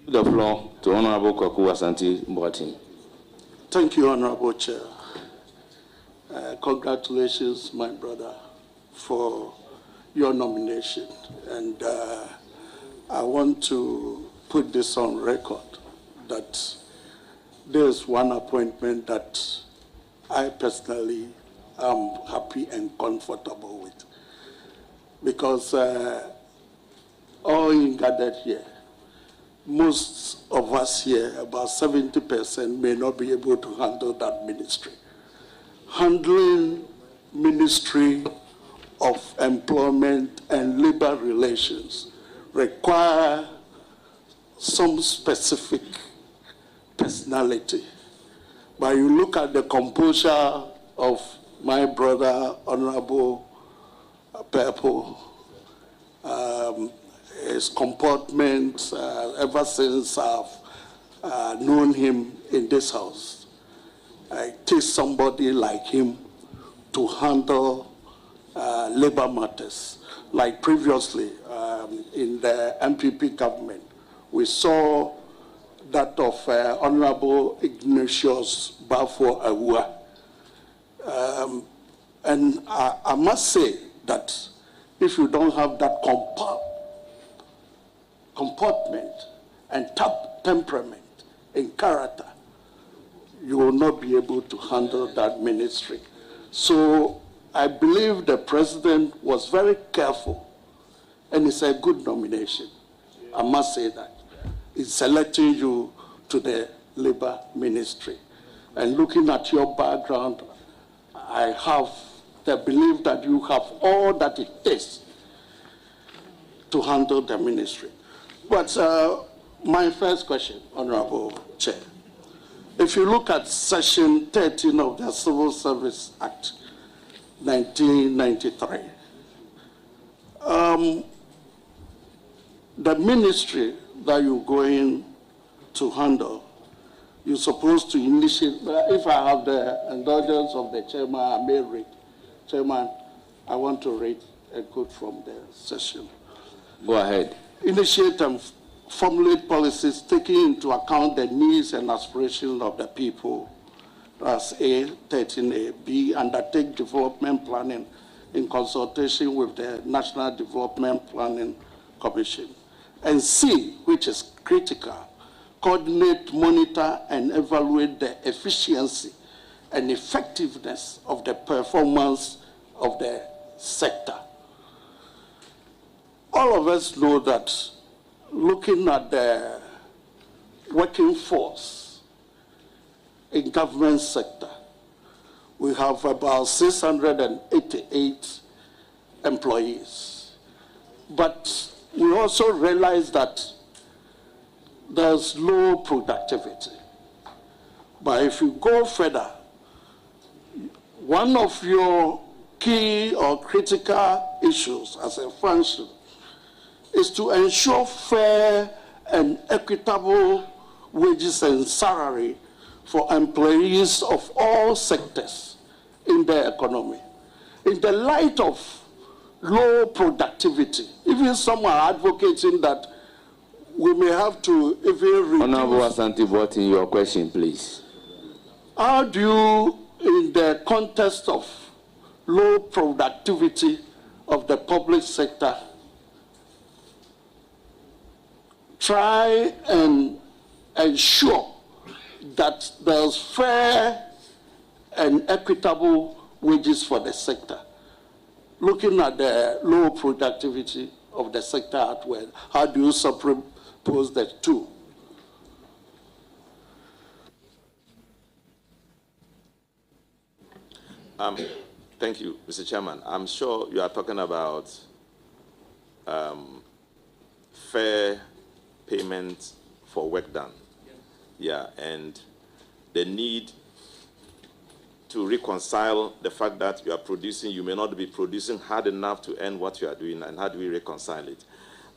The floor to Honorable Kwaku Asante Mboatin. Thank you, Honorable Chair. Congratulations, my brother, for your nomination. And I want to put this on record that there's one appointment that I personally am happy and comfortable with. Because all in gathered here, most of us here, about 70%, may not be able to handle that ministry. Handling Ministry of Employment and Labor Relations require some specific personality. But you look at the composure of my brother, Honorable Pelpuo, his comportment ever since I've known him in this house. It takes somebody like him to handle labor matters. Like previously in the MPP government, we saw that of Honorable Ignatius Bafo Awua. And I must say that if you don't have that comportment and temperament and character, you will not be able to handle that ministry. So I believe the president was very careful, and it's a good nomination. I must say that. It's selecting you to the labor ministry. And looking at your background, I have the belief that you have all that it takes to handle the ministry. But my first question, Honorable Chair, if you look at Section 13 of the Civil Service Act, 1993, the ministry that you're going to handle, you're supposed to initiate, if I have the indulgence of the chairman, I may read. Chairman, I want to read a quote from the session. Go ahead. Initiate and formulate policies taking into account the needs and aspirations of the people. That's A, 13A. B, undertake development planning in consultation with the National Development Planning Commission. And C, which is critical, coordinate, monitor, and evaluate the efficiency and effectiveness of the performance of the sector. All of us know that looking at the working force in government sector, we have about 688 employees. But we also realize that there's low productivity. But if you go further, one of your key or critical issues as a function is to ensure fair and equitable wages and salary for employees of all sectors in the economy. In the light of low productivity, even some are advocating that we may have to even reduce. Honorable Asante Mboatin, your question, please. How do you, in the context of low productivity of the public sector, try and ensure that there's fair and equitable wages for the sector? Looking at the low productivity of the sector at well, how do you superimpose the two? Thank you, Mr. Chairman. I'm sure you are talking about fair payment for work done. Yeah, and the need to reconcile the fact that you are producing, you may not be producing hard enough to earn what you are doing, and how do we reconcile it?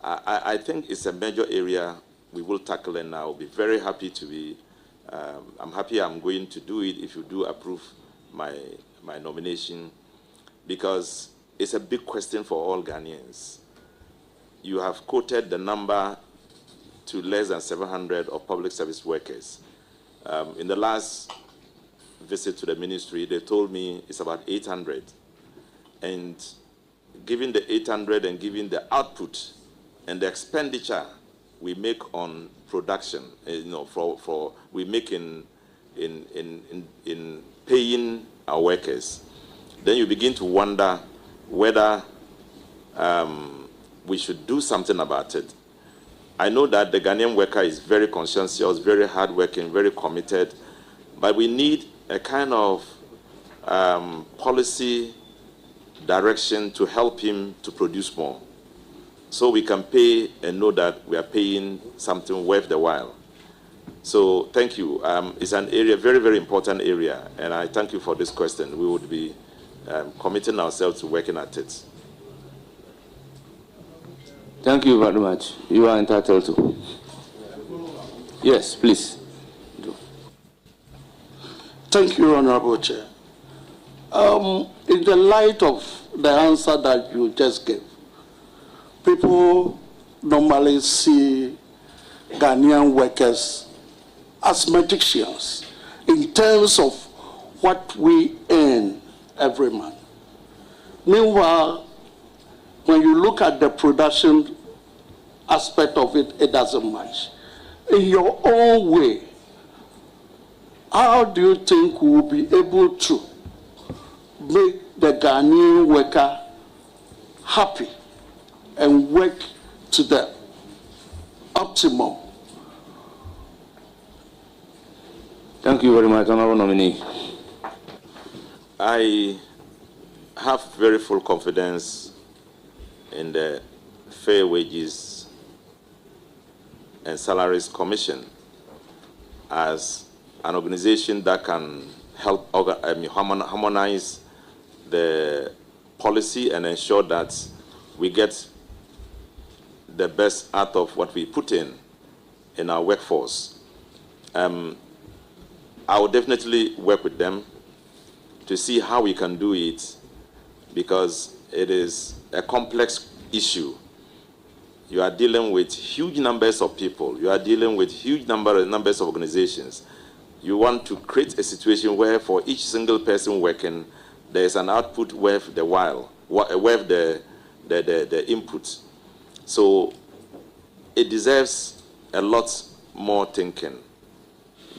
I think it's a major area we will tackle, and I'll be very happy to be, I'm happy I'm going to do it if you do approve my nomination, because it's a big question for all Ghanaians. you have quoted the number to less than 700 of public service workers. In the last visit to the ministry, they told me it's about 800. And given the 800 and given the output and the expenditure we make on production, we make in paying our workers, then you begin to wonder whether we should do something about it. I know that the Ghanaian worker is very conscientious, very hardworking, very committed, but we need a kind of policy direction to help him to produce more, so we can pay and know that we are paying something worth the while. So thank you. It's an area, very, very important area, and I thank you for this question. We would be committing ourselves to working at it. Thank you very much. You are entitled to. Yes, please. Thank you, Honorable Chair. In the light of the answer that you just gave, people normally see Ghanaian workers as magicians in terms of what we earn every month. Meanwhile, when you look at the production aspect of it, it doesn't match. In your own way, how do you think we will be able to make the Ghanaian worker happy and work to the optimum? Thank you very much, Honorable Nominee. I have very full confidence in the Fair Wages and Salaries Commission as an organization that can help harmonize the policy and ensure that we get the best out of what we put in our workforce. I will definitely work with them to see how we can do it, because it is a complex issue. You are dealing with huge numbers of people. You are dealing with huge numbers of organizations. You want to create a situation where for each single person working, there is an output worth the while, worth the input. So it deserves a lot more thinking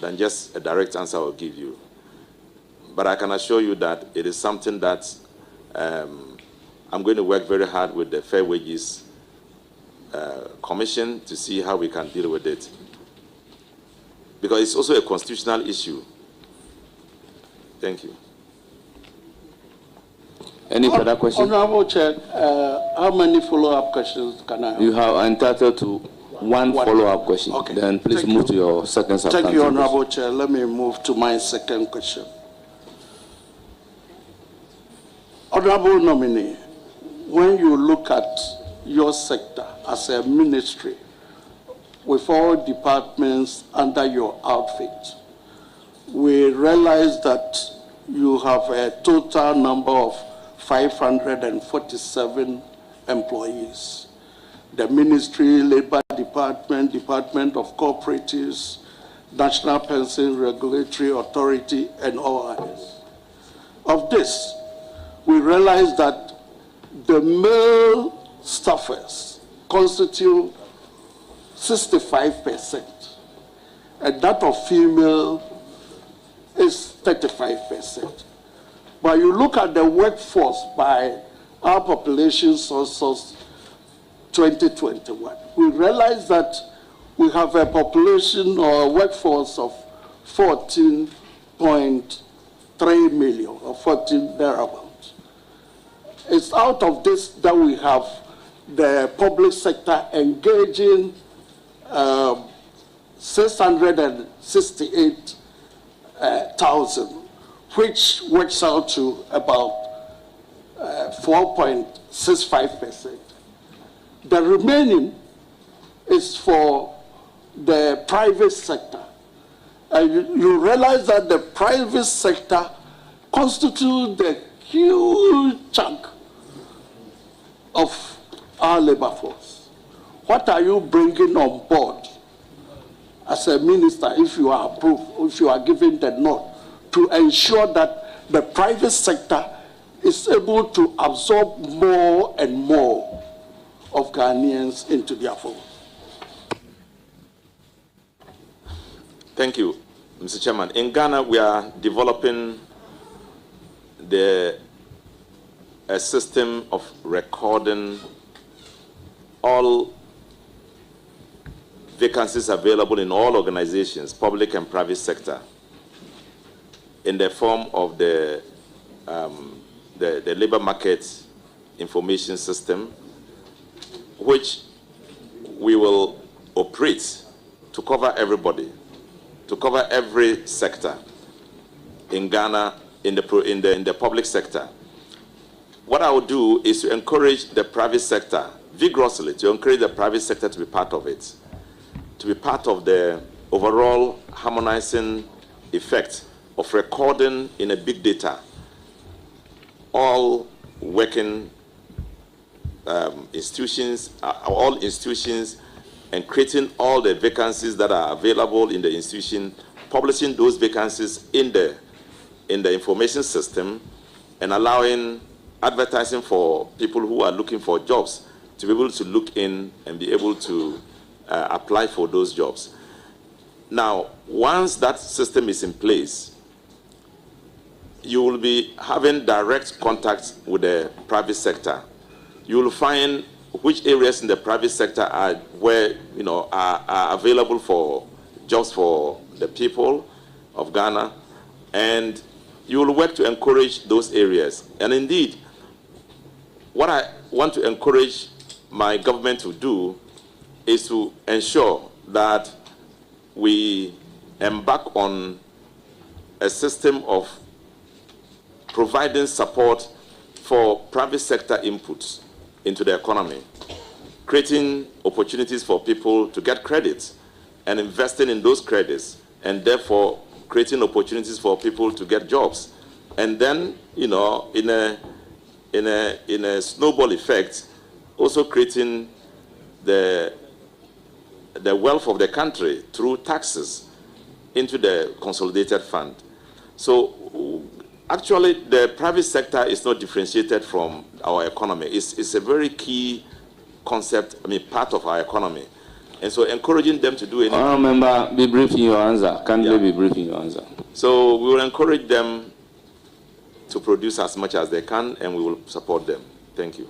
than just a direct answer I will give you. But I can assure you that it is something that I'm going to work very hard with the Fair Wages Commission to see how we can deal with it. Because it's also a constitutional issue. Thank you. Any further questions? Honorable Chair, how many follow-up questions can I have? You are entitled to one follow-up question. Okay. Then please move to your second substantive. Thank you, Honorable Chair. Let me move to my second question. Honorable Nominee, when you look at your sector as a ministry with all departments under your outfit, we realize that you have a total number of 547 employees. The Ministry, Labor Department, Department of Cooperatives, National Pension Regulatory Authority, and all others. Of this, we realize that the male staffers constitute 65%, and that of female is 35%. But you look at the workforce by our population census 2021, we realize that we have a population or a workforce of 14.3 million, or 14 thereabouts. It's out of this that we have the public sector engaging 668,000, which works out to about 4.65%. The remaining is for the private sector. And you realize that the private sector constitutes the huge chunk of our labor force. What are you bringing on board as a minister, if you are approved, if you are given the nod, to ensure that the private sector is able to absorb more and more of Ghanaians into their fold? Thank you, Mr. Chairman. In Ghana, we are developing a system of recording all vacancies available in all organizations, public and private sector, in the form of the labor market information system, which we will operate to cover everybody, to cover every sector in Ghana, in the public sector. What I would do is to encourage the private sector vigorously, to encourage the private sector to be part of it, to be part of the overall harmonizing effect of recording in a big data all working institutions, all institutions, and creating all the vacancies that are available in the institution, publishing those vacancies in the information system, and allowing advertising for people who are looking for jobs to be able to look in and be able to apply for those jobs. Now, once that system is in place, you will be having direct contact with the private sector. You will find which areas in the private sector are where are available for jobs for the people of Ghana, and you will work to encourage those areas. And indeed, what I want to encourage my government to do is to ensure that we embark on a system of providing support for private sector inputs into the economy, creating opportunities for people to get credits and investing in those credits, and therefore creating opportunities for people to get jobs. And then, in a snowball effect, also creating the wealth of the country through taxes into the consolidated fund. So actually, the private sector is not differentiated from our economy. It's a very key concept, part of our economy. And so encouraging them to do anything. I remember, be brief in your answer. Kindly be brief in your answer. So we will encourage them to produce as much as they can, and we will support them. Thank you.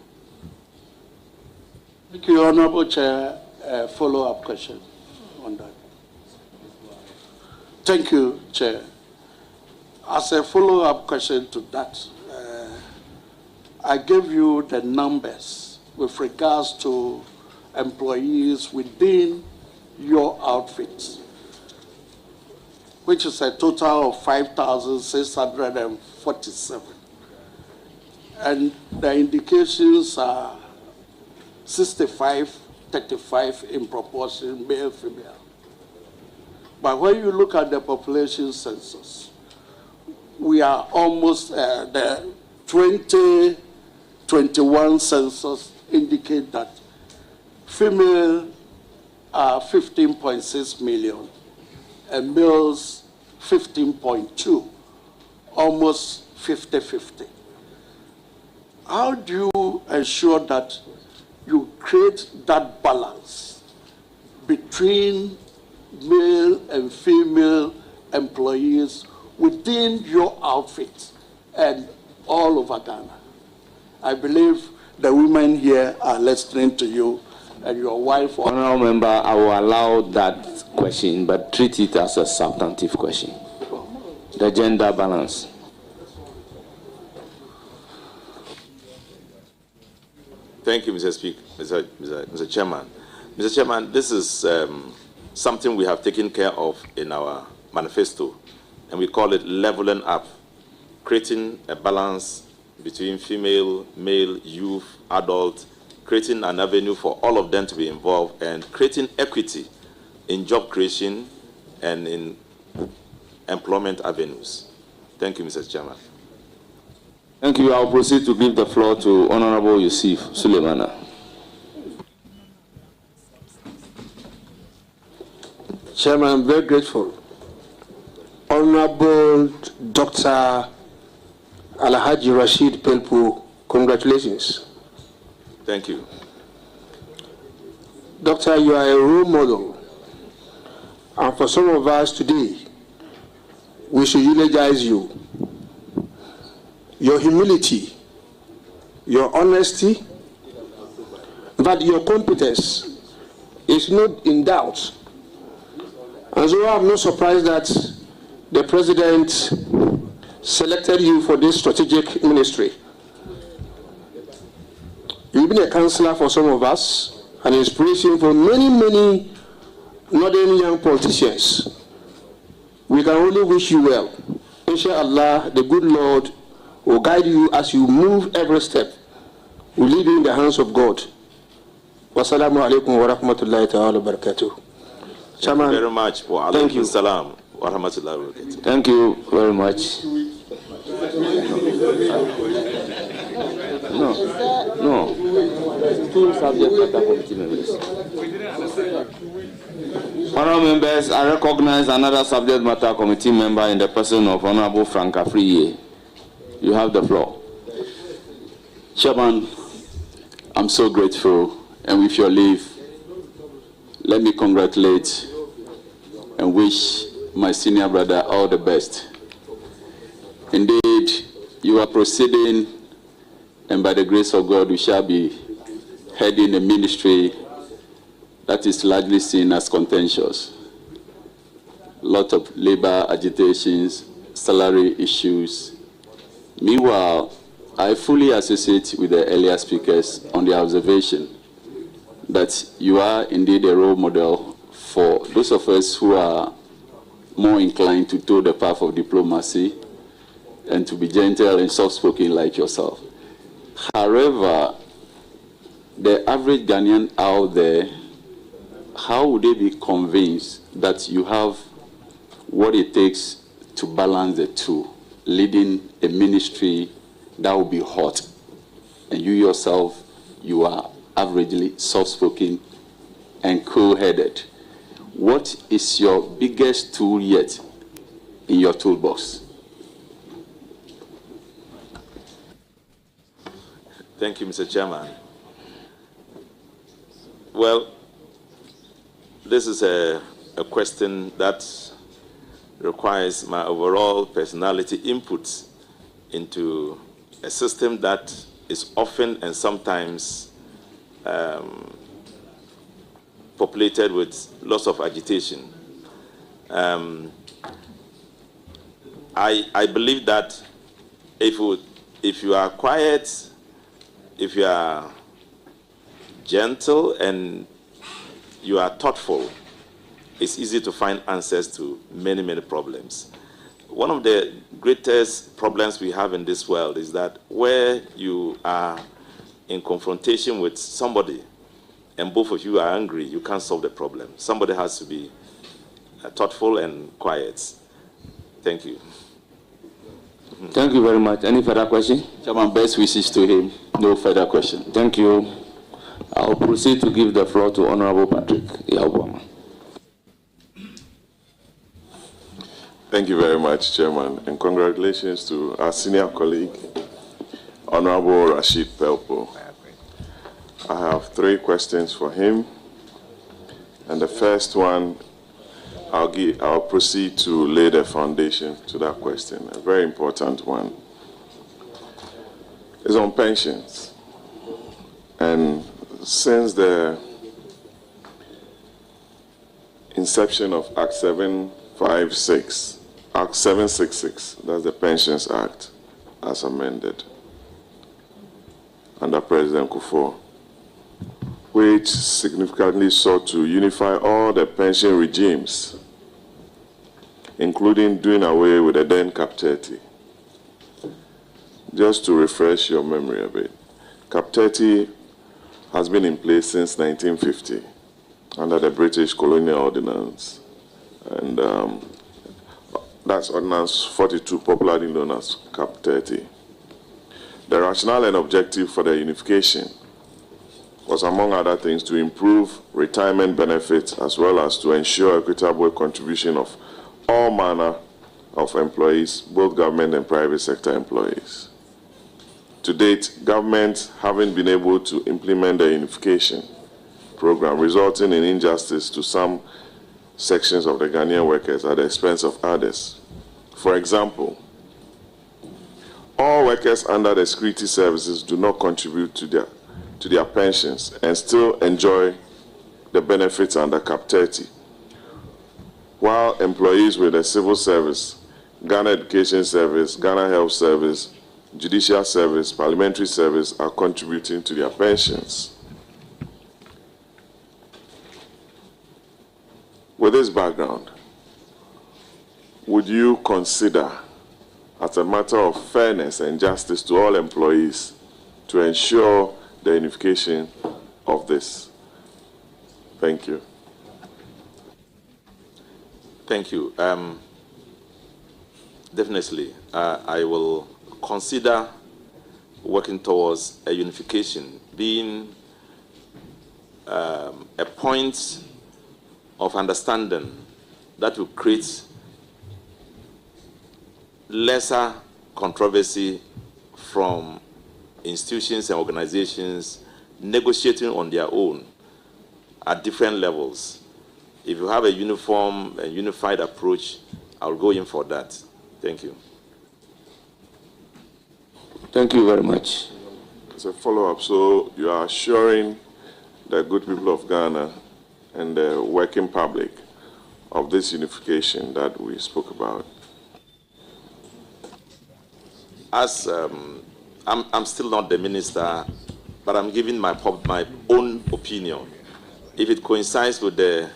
Thank you, Honorable Chair. Follow-up question on that. Thank you, Chair. As a follow-up question to that, I gave you the numbers with regards to employees within your outfits, which is a total of 5,647. And the indications are 65-35 in proportion, male, female. But when you look at the population census, we are almost the 2021 census indicate that female are 15.6 million and males 15.2, almost 50-50. How do you ensure that you create that balance between male and female employees within your outfit and all over Ghana? I believe the women here are listening to you, and your wife. Honourable Member, I will allow that question, but treat it as a substantive question. The gender balance. Thank you, Mr. Speaker, Mr. Chairman. Mr. Chairman, this is something we have taken care of in our manifesto, and we call it leveling up, creating a balance between female, male, youth, adult, creating an avenue for all of them to be involved, and creating equity in job creation and in employment avenues. Thank you, Mr. Chairman. Thank you. I'll proceed to give the floor to Honorable Yusuf Suleimana. Chairman, I'm very grateful. Honorable Dr. Alhaji Rashid Pelpuo, congratulations. Thank you. Doctor, you are a role model. And for some of us today, we should eulogize you. Your humility, your honesty, but your competence is not in doubt. And so I'm not surprised that the President selected you for this strategic ministry. You've been a counselor for some of us, an inspiration for many, many northern young politicians. We can only wish you well. Inshallah, the good Lord will guide you as you move every step. We leave you in the hands of God. Wassalamu alaikum wa rahmatullahi ta'ala wa barakatuh. Thank you very much. Wa Thank you. alaikum salam wa rahmatullahi wa barakatuh. Thank you very much. No. Two subject matter committee members. Honourable members, I recognize another subject matter committee member in the person of Honourable Frank Afriye. You have the floor. Chairman, I'm so grateful, and with your leave, let me congratulate and wish my senior brother all the best. Indeed, you are proceeding, and by the grace of God, we shall be heading a ministry that is largely seen as contentious. A lot of labor agitations, salary issues. Meanwhile, I fully associate with the earlier speakers on the observation that you are indeed a role model for those of us who are more inclined to toe the path of diplomacy and to be gentle and soft-spoken like yourself. However, the average Ghanaian out there, how would they be convinced that you have what it takes to balance the two, leading a ministry that will be hot, and you yourself, you are averagely soft-spoken and cool-headed? What is your biggest tool yet in your toolbox? Thank you, Mr. Chairman. Well, this is a question that requires my overall personality input into a system that is often and sometimes populated with lots of agitation. I believe that if you are quiet, if you are gentle and you are thoughtful, it's easy to find answers to many, many problems. One of the greatest problems we have in this world is that where you are in confrontation with somebody and both of you are angry, you can't solve the problem. Somebody has to be thoughtful and quiet. Thank you. Thank you very much. Any further question? Chairman, best wishes to him. No further question. Thank you. I'll proceed to give the floor to Honorable Patrick Yawbama. Thank you very much, Chairman, and congratulations to our senior colleague, Honorable Rashid Pelpuo. I have 3 questions for him, and the first one, I'll proceed to lay the foundation to that question, a very important one. It's on pensions, and since the inception of Act 756, Act 766, that's the Pensions Act, as amended under President Kofi, which significantly sought to unify all the pension regimes, including doing away with the then Cap 30. Just to refresh your memory a bit, Cap 30 has been in place since 1950 under the British Colonial Ordinance, and that's Ordinance 42, popularly known as Cap 30. The rationale and objective for the unification was, among other things, to improve retirement benefits as well as to ensure equitable contribution of all manner of employees, both government and private sector employees. To date, governments haven't been able to implement the unification program, resulting in injustice to some sections of the Ghanaian workers at the expense of others. For example, all workers under the security services do not contribute to their pensions and still enjoy the benefits under Cap 30, while employees with the civil service, Ghana Education Service, Ghana Health Service, Judicial Service, Parliamentary Service are contributing to their pensions. With this background, would you consider, as a matter of fairness and justice to all employees, to ensure the unification of this? Thank you. Thank you. Definitely, I will consider working towards a unification being a point of understanding that will create lesser controversy from institutions and organizations negotiating on their own at different levels. If you have a uniform and unified approach, I'll go in for that. Thank you. Thank you very much. As a follow-up, so you are assuring the good people of Ghana and the working public of this unification that we spoke about? As I'm still not the minister, but I'm giving my own opinion. If it coincides with the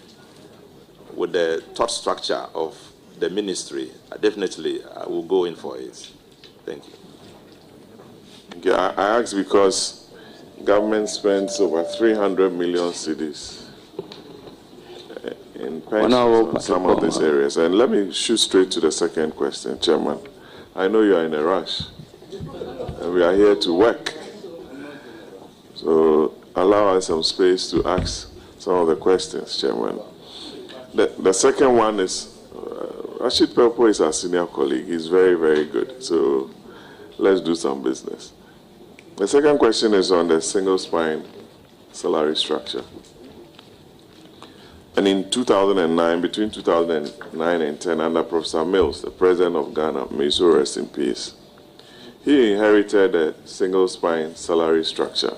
thought structure of the ministry, definitely I will go in for it. Thank you. Yeah, I asked because government spends over 300 million cedis in pensions on some of these areas. And let me shoot straight to the second question, Chairman. I know you are in a rush, and we are here to work. So allow us some space to ask some of the questions, Chairman. The second one is, Rashid Pelpuo is our senior colleague. He's very, very good. So let's do some business. The second question is on the single spine salary structure. And in 2009, between 2009 and 10, under Professor Mills, the president of Ghana, may so rest in peace, he inherited a single spine salary structure.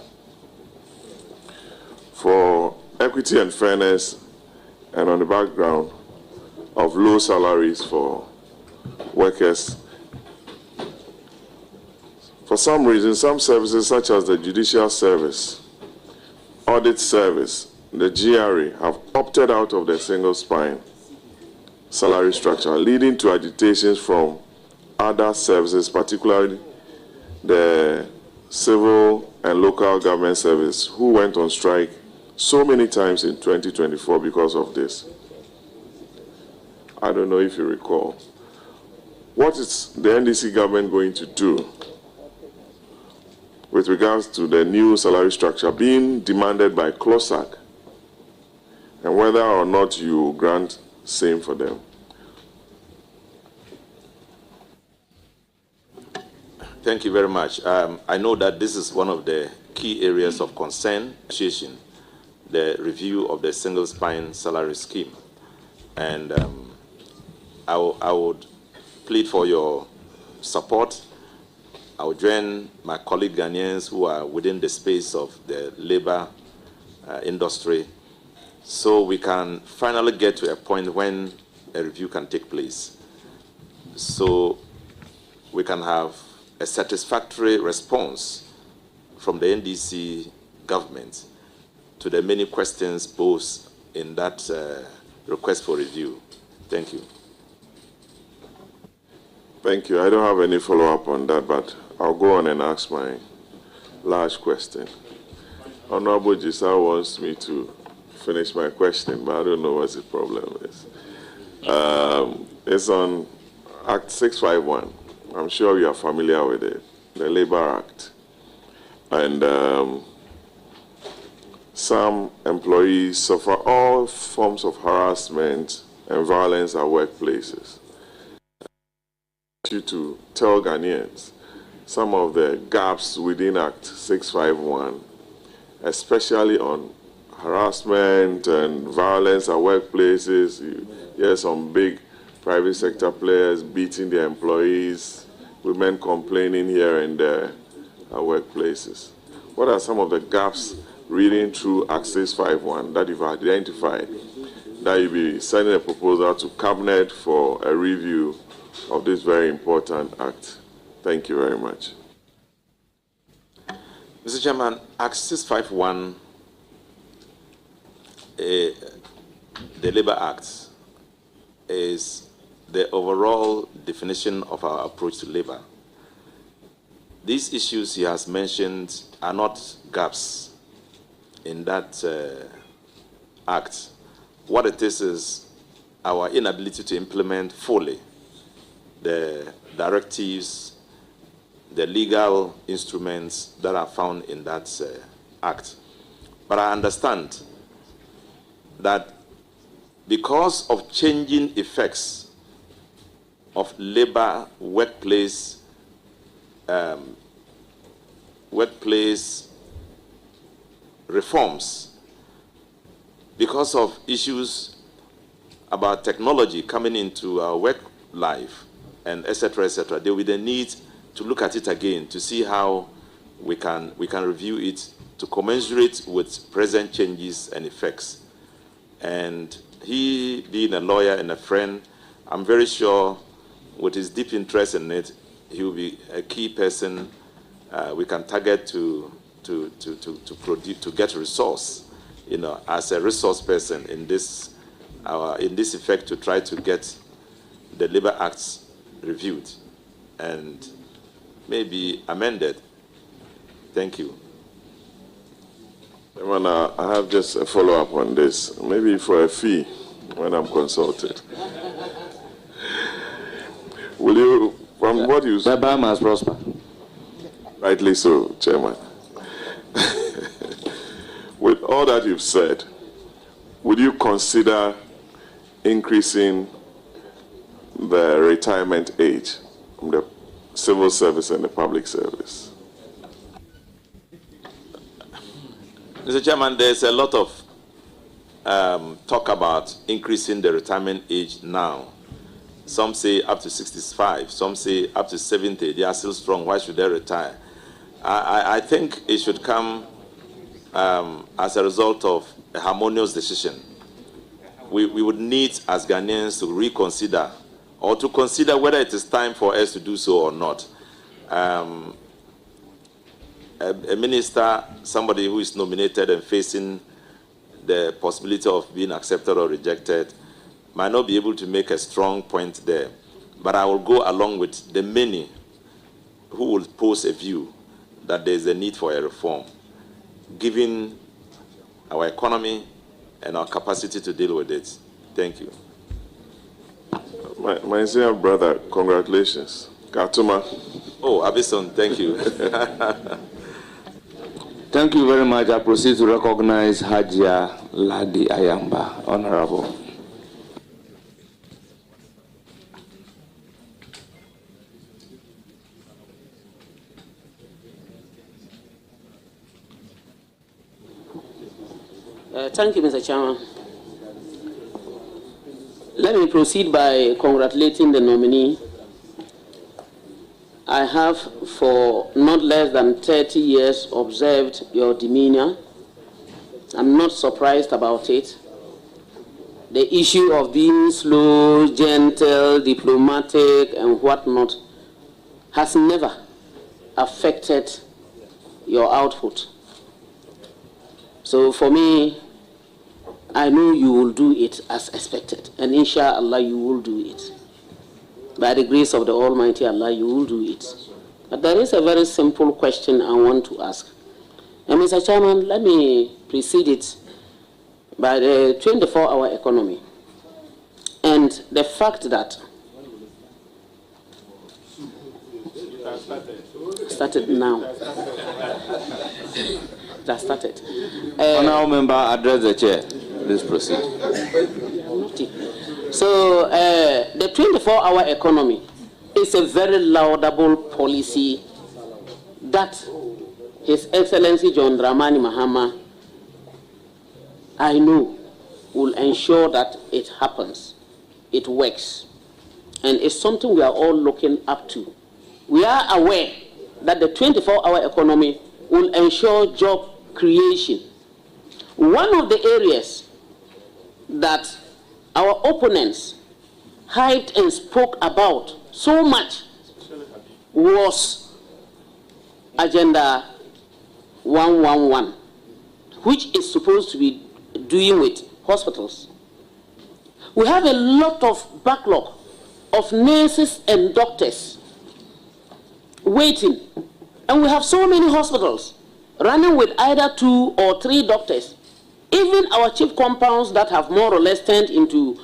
For equity and fairness, and on the background of low salaries for workers, for some reason, some services such as the Judicial Service, Audit Service, the GRA have opted out of the single spine salary structure, leading to agitations from other services, particularly the civil and local government service, who went on strike so many times in 2024 because of this. I don't know if you recall. What is the NDC government going to do with regards to the new salary structure being demanded by CLOSAC, and whether or not you grant same for them? Thank you very much. I know that this is one of the key areas of concern, the review of the single spine salary scheme. And I would plead for your support. I would join my colleague Ghanaians who are within the space of the labor industry, so we can finally get to a point when a review can take place, so we can have a satisfactory response from the NDC government to the many questions posed in that request for review. Thank you. Thank you. I don't have any follow-up on that, but I'll go on and ask my last question. Honorable Jisa wants me to finish my question, but I don't know what the problem is. It's on Act 651. I'm sure you are familiar with it, the Labor Act. And some employees suffer all forms of harassment and violence at workplaces. I want you to tell Ghanaians some of the gaps within Act 651, especially on harassment and violence at workplaces. You hear some big private sector players beating their employees, women complaining here and there at workplaces. What are some of the gaps reading through Act 651 that you've identified that you'll be sending a proposal to Cabinet for a review of this very important act? Thank you very much. Mr. Chairman, Act 651, the Labour Act, is the overall definition of our approach to labor. These issues he has mentioned are not gaps in that act. What it is our inability to implement fully the directives, the legal instruments that are found in that act. But I understand that because of changing effects of labor workplace reforms, because of issues about technology coming into our work life, and etc., there will be the need to look at it again to see how we can review it to commensurate with present changes and effects. And he, being a lawyer and a friend, I'm very sure with his deep interest in it, he will be a key person we can target to get resource, as a resource person in this effect to try to get the Labour Acts reviewed and maybe amended. Thank you. I have just a follow-up on this, maybe for a fee when I'm consulted. Will you, from what you said? The bar must prosper. Rightly so, Chairman. With all that you've said, would you consider increasing the retirement age from the civil service and the public service? Mr. Chairman, there's a lot of talk about increasing the retirement age now. Some say up to 65, some say up to 70. They are still strong. Why should they retire? I think it should come as a result of a harmonious decision. We would need, as Ghanaians, to reconsider or to consider whether it is time for us to do so or not. A minister, somebody who is nominated and facing the possibility of being accepted or rejected, might not be able to make a strong point there. But I will go along with the many who will pose a view that there is a need for a reform, given our economy and our capacity to deal with it. Thank you. My dear brother, congratulations. Katuma. Oh, Abison, thank you. Thank you very much. I proceed to recognize Hajia Ladi Ayamba, Honorable. Thank you, Mr. Chairman. Let me proceed by congratulating the nominee. I have, for not less than 30 years, observed your demeanor. I'm not surprised about it. The issue of being slow, gentle, diplomatic, and whatnot has never affected your output. So for me, I know you will do it as expected, and inshallah you will do it. By the grace of the Almighty Allah, you will do it. But there is a very simple question I want to ask. And Mr. Chairman, let me precede it by the 24-hour economy. And the fact that started now. It has started. Honourable member, address the chair. Please proceed. So the 24-hour economy is a very laudable policy that His Excellency John Dramani Mahama, I know, will ensure that it happens, it works, and it's something we are all looking up to. We are aware that the 24-hour economy will ensure job creation. One of the areas that our opponents hyped and spoke about so much was Agenda 111, which is supposed to be doing with hospitals. We have a lot of backlog of nurses and doctors waiting, and we have so many hospitals running with either 2 or 3 doctors. Even our chief compounds that have more or less turned into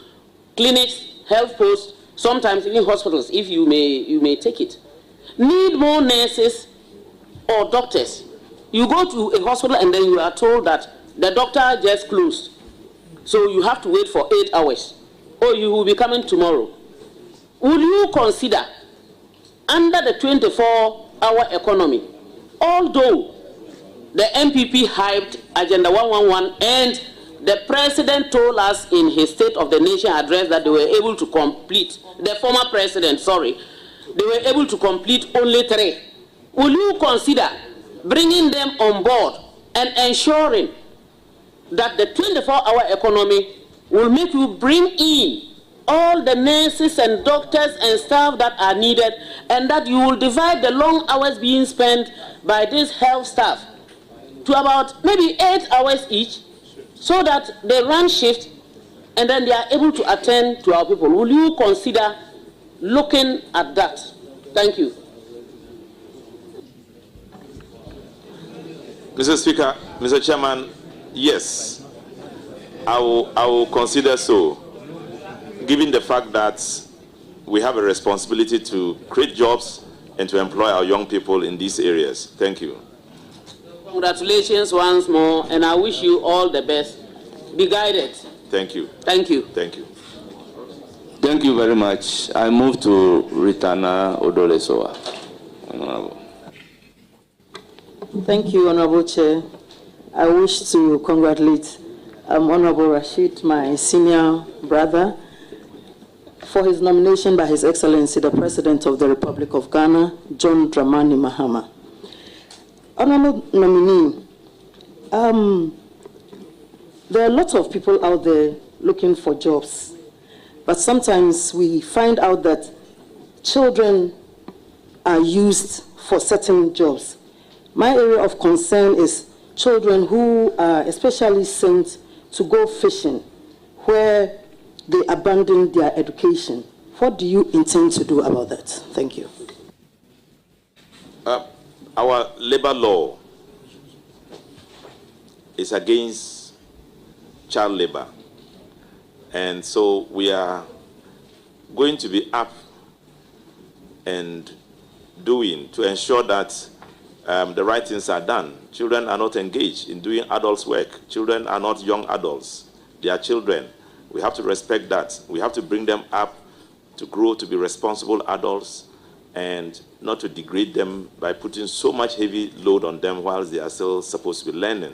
clinics, health posts, sometimes even hospitals, if you may take it, need more nurses or doctors. You go to a hospital and then you are told that the doctor just closed, so you have to wait for 8 hours, or you will be coming tomorrow. Will you consider, under the 24-hour economy, although the MPP hyped Agenda 111 and the president told us in his State of the Nation address that they were able to complete, the former president, sorry, they were able to complete only 3. Will you consider bringing them on board and ensuring that the 24-hour economy will make you bring in all the nurses and doctors and staff that are needed, and that you will divide the long hours being spent by this health staff to about maybe 8 hours each, so that they run shift and then they are able to attend to our people? Will you consider looking at that? Thank you. Mr. Speaker, Mr. Chairman, yes, I will consider so, given the fact that we have a responsibility to create jobs and to employ our young people in these areas. Thank you. Congratulations once more, and I wish you all the best. Be guided. Thank you. Thank you. Thank you. Thank you very much. I move to Ritana Odolesowa. Honorable. Thank you, Honorable Chair. I wish to congratulate Honorable Rashid, my senior brother, for his nomination by His Excellency, the President of the Republic of Ghana, John Dramani Mahama. Honorable nominee, there are lots of people out there looking for jobs, but sometimes we find out that children are used for certain jobs. My area of concern is children who are especially sent to go fishing, where they abandon their education. What do you intend to do about that? Thank you. Our labor law is against child labor, and so we are going to be up and doing to ensure that the right things are done. Children are not engaged in doing adults' work. Children are not young adults. They are children. We have to respect that. We have to bring them up to grow to be responsible adults and not to degrade them by putting so much heavy load on them whilst they are still supposed to be learning.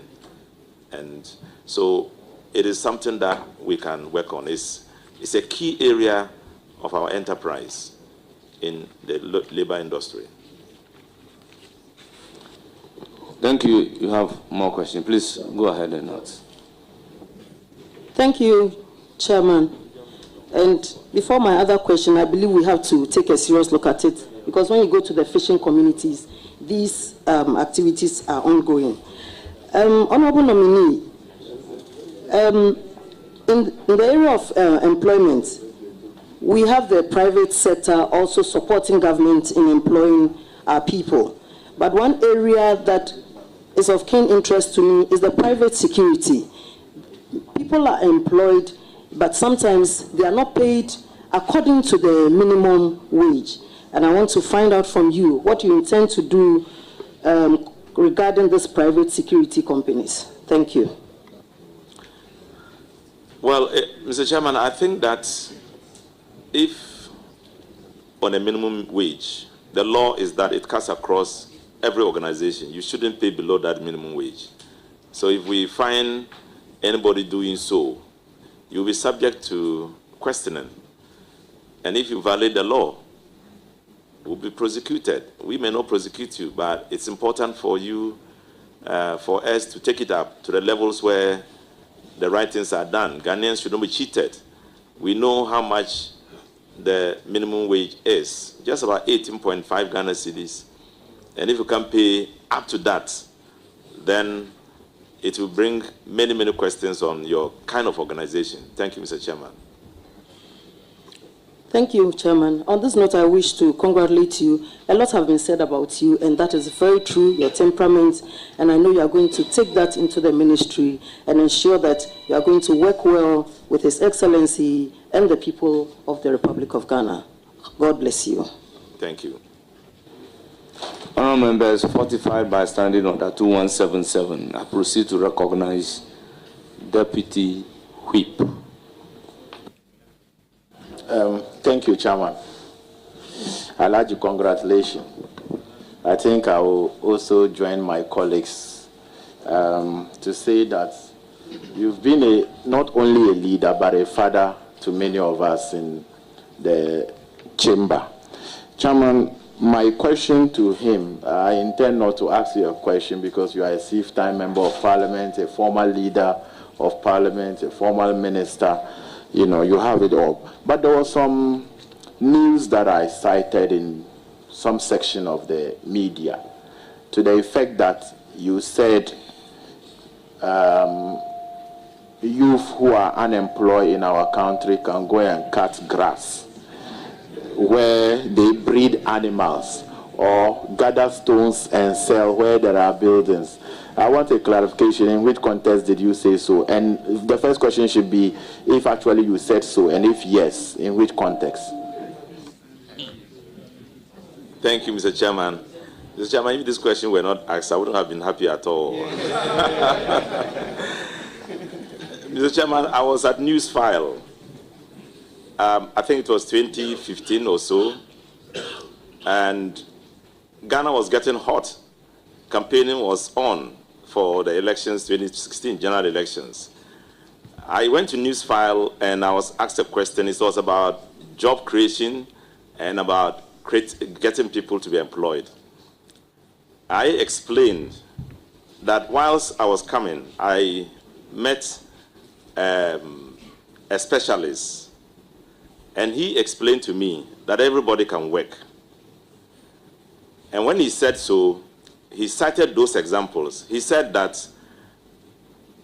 And so it is something that we can work on. It's a key area of our enterprise in the labor industry. Thank you. You have more questions. Please go ahead and ask. Thank you, Chairman. And before my other question, I believe we have to take a serious look at it, because when you go to the fishing communities, these activities are ongoing. Honorable nominee, in the area of employment, we have the private sector also supporting government in employing our people. But one area that is of keen interest to me is the private security. People are employed, but sometimes they are not paid according to the minimum wage. And I want to find out from you what you intend to do regarding these private security companies? Thank you. Well, Mr. Chairman, I think that if on a minimum wage, the law is that it cuts across every organization. You shouldn't pay below that minimum wage. So if we find anybody doing so, you'll be subject to questioning. And if you violate the law, you'll be prosecuted. We may not prosecute you, but it's important for you, for us to take it up to the levels where the right things are done. Ghanaians should not be cheated. We know how much the minimum wage is, just about 18.5 Ghana cedis. And if you can pay up to that, then it will bring many, many questions on your kind of organization. Thank you, Mr. Chairman. Thank you, Chairman. On this note, I wish to congratulate you. A lot have been said about you, and that is very true, your temperament, and I know you are going to take that into the ministry and ensure that you are going to work well with His Excellency and the people of the Republic of Ghana. God bless you. Thank you. Honourable members, fortified by Standing Order 2177, I proceed to recognize Deputy Whip. Thank you, Chairman. I'd like to congratulate you. I think I will also join my colleagues to say that you've been not only a leader, but a father to many of us in the chamber. Chairman, my question to him, I intend not to ask you a question because you are a six-time member of Parliament, a former leader of Parliament, a former minister. You know, you have it all. But there was some news that I cited in some section of the media to the effect that you said youth who are unemployed in our country can go and cut grass where they breed animals or gather stones and sell where there are buildings. I want a clarification. In which context did you say so? And the first question should be if actually you said so, and if yes, in which context? Thank you, Mr. Chairman. Mr. Chairman, if this question were not asked, I wouldn't have been happy at all. Mr. Chairman, I was at Newsfile. I think it was 2015 or so, and Ghana was getting hot. Campaigning was on for the elections, 2016 general elections. I went to Newsfile and I was asked a question. It was about job creation and about getting people to be employed. I explained that whilst I was coming, I met a specialist, and he explained to me that everybody can work. And when he said so, he cited those examples. He said that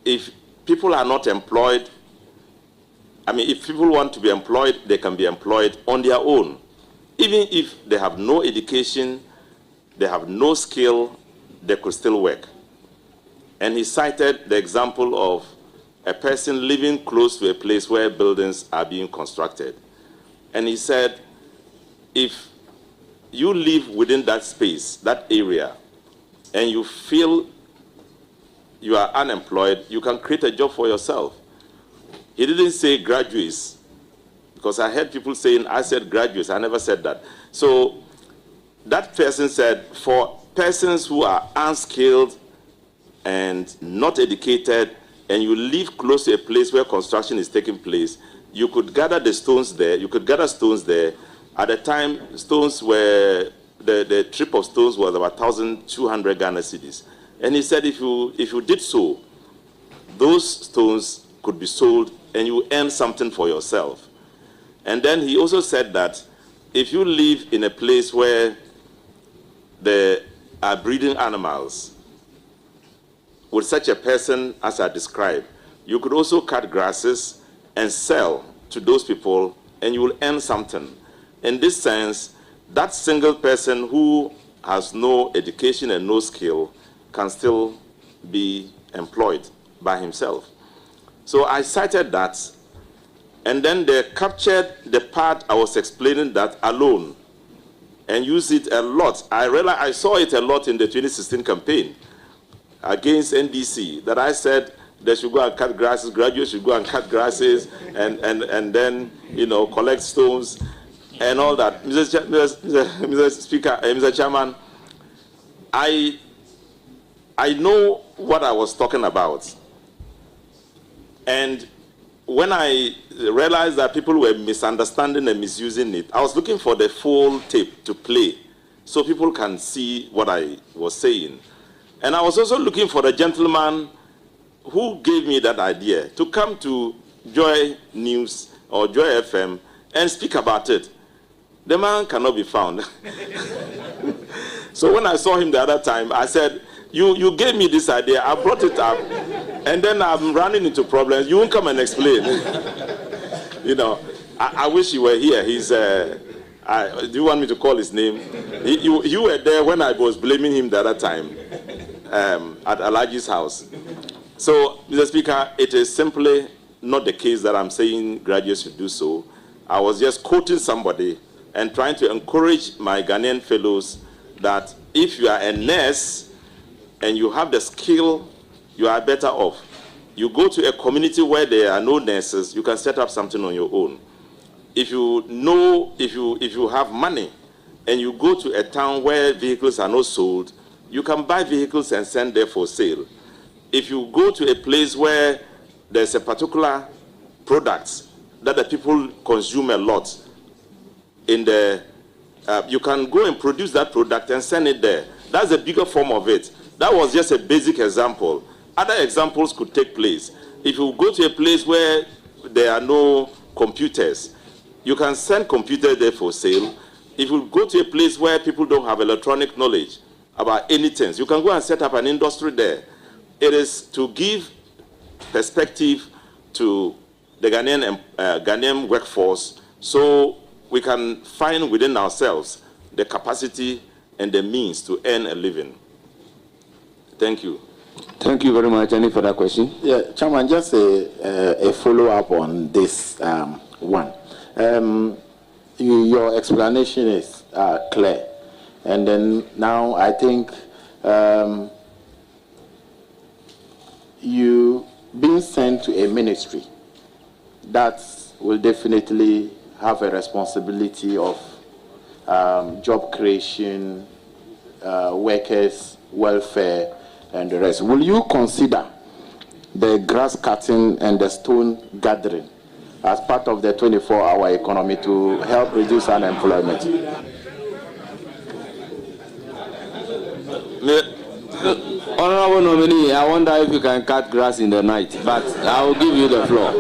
if people are not employed, if people want to be employed, they can be employed on their own. Even if they have no education, they have no skill, they could still work. And he cited the example of a person living close to a place where buildings are being constructed. And he said, if you live within that space, that area, and you feel you are unemployed, you can create a job for yourself. He didn't say graduates, because I heard people saying, I said graduates. I never said that. So that person said, for persons who are unskilled and not educated, and you live close to a place where construction is taking place, you could gather the stones there. You could gather stones there. At the time, stones were, the trip of stones was about 1,200 Ghana cedis. And he said if you did so, those stones could be sold and you earn something for yourself. And then he also said that if you live in a place where there are breeding animals, with such a person as I described, you could also cut grasses and sell to those people and you will earn something. In this sense, that single person who has no education and no skill can still be employed by himself. So I cited that, and then they captured the part I was explaining that alone, and use it a lot. I saw it a lot in the 2016 campaign against NDC, that I said they should go and cut grasses, graduates should go and cut grasses, and then, you know, collect stones and all that. Mr. Speaker, Mr. Chairman, I know what I was talking about. And when I realized that people were misunderstanding and misusing it, I was looking for the full tape to play so people can see what I was saying. And I was also looking for the gentleman who gave me that idea to come to Joy News or Joy FM and speak about it. The man cannot be found. So when I saw him the other time, I said, you gave me this idea, I brought it up, and then I'm running into problems. You won't come and explain. You know, I wish you were here. He's, do you want me to call his name? You were there when I was blaming him the other time at Alaji's house. So, Mr. Speaker, it is simply not the case that I'm saying graduates should do so. I was just quoting somebody and trying to encourage my Ghanaian fellows that if you are a nurse and you have the skill, you are better off. You go to a community where there are no nurses, you can set up something on your own. If you have money and you go to a town where vehicles are not sold, you can buy vehicles and send there for sale. If you go to a place where there's a particular product that the people consume a lot, you can go and produce that product and send it there. That's a bigger form of it. That was just a basic example. Other examples could take place. If you go to a place where there are no computers, you can send computers there for sale. If you go to a place where people don't have electronic knowledge about anything, you can go and set up an industry there. It is to give perspective to the Ghanaian workforce so we can find within ourselves the capacity and the means to earn a living. Thank you. Thank you very much. Any further question? Yeah, Chairman, just a follow-up on this one. Your explanation is clear. And then now I think you being sent to a ministry that will definitely have a responsibility of job creation, workers' welfare, and the rest. Will you consider the grass cutting and the stone gathering as part of the 24-hour economy to help reduce unemployment? Honorable nominee, I wonder if you can cut grass in the night, but I will give you the floor.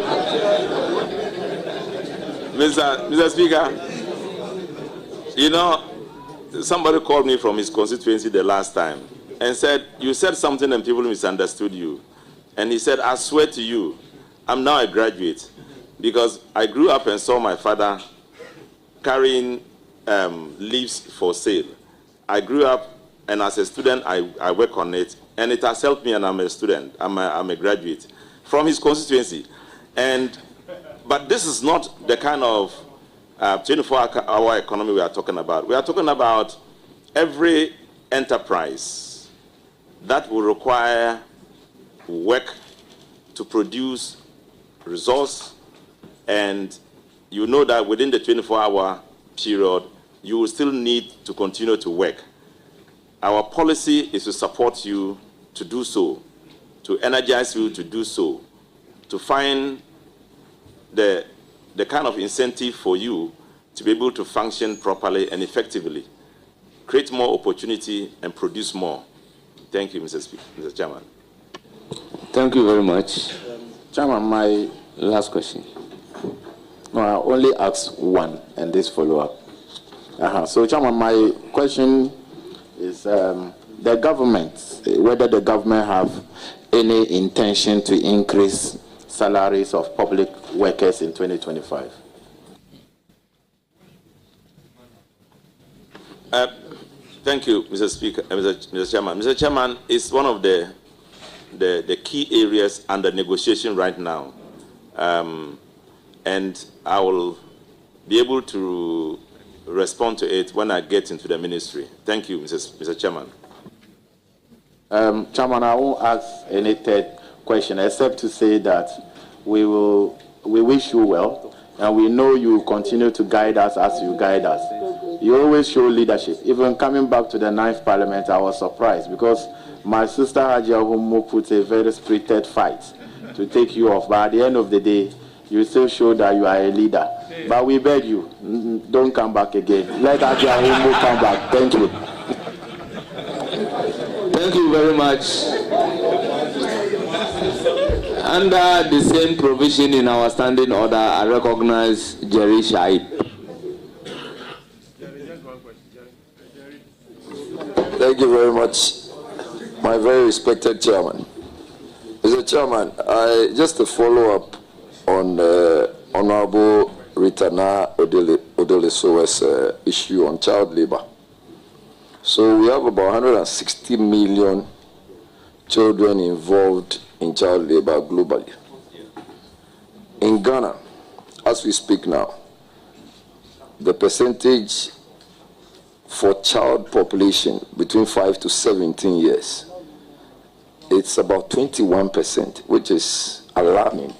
Mr. Speaker, you know, somebody called me from his constituency the last time and said, you said something and people misunderstood you. And he said, I swear to you, I'm now a graduate because I grew up and saw my father carrying leaves for sale. I grew up, and as a student, I work on it, and it has helped me, and I'm a student. I'm a graduate from his constituency. But this is not the kind of 24-hour economy we are talking about. We are talking about every enterprise that will require work to produce resource, and you know that within the 24-hour period, you will still need to continue to work. Our policy is to support you to do so, to energize you to do so, to find the kind of incentive for you to be able to function properly and effectively, create more opportunity and produce more. Thank you, Mr. Chairman. Thank you very much. Chairman, my last question. No, I only ask one and this follow-up. So, Chairman, my question is the government, whether the government have any intention to increase salaries of public workers in 2025. Thank you, Mr. Speaker, Mr. Chairman. Mr. Chairman, it's one of the key areas under negotiation right now. And I will be able to respond to it when I get into the ministry. Thank you, Mr. Chairman. Chairman, I won't ask any third question except to say that we wish you well, and we know you will continue to guide us as you guide us. You always show leadership. Even coming back to the 9th Parliament, I was surprised because my sister Hajia Humo put a very spirited fight to take you off. But at the end of the day, you still show that you are a leader. But we beg you, don't come back again. Let Hajia Humo come back. Thank you. Thank you very much. Under the same provision in our standing order, I recognize Jerry Shaib. Thank you very much, my very respected chairman. Mr. Chairman, just to follow up on Honorable Ritana Odelesowe's issue on child labor. So we have about 160 million children involved in child labor globally. In Ghana, as we speak now, the percentage for child population between 5 to 17 years, it's about 21%, which is alarming.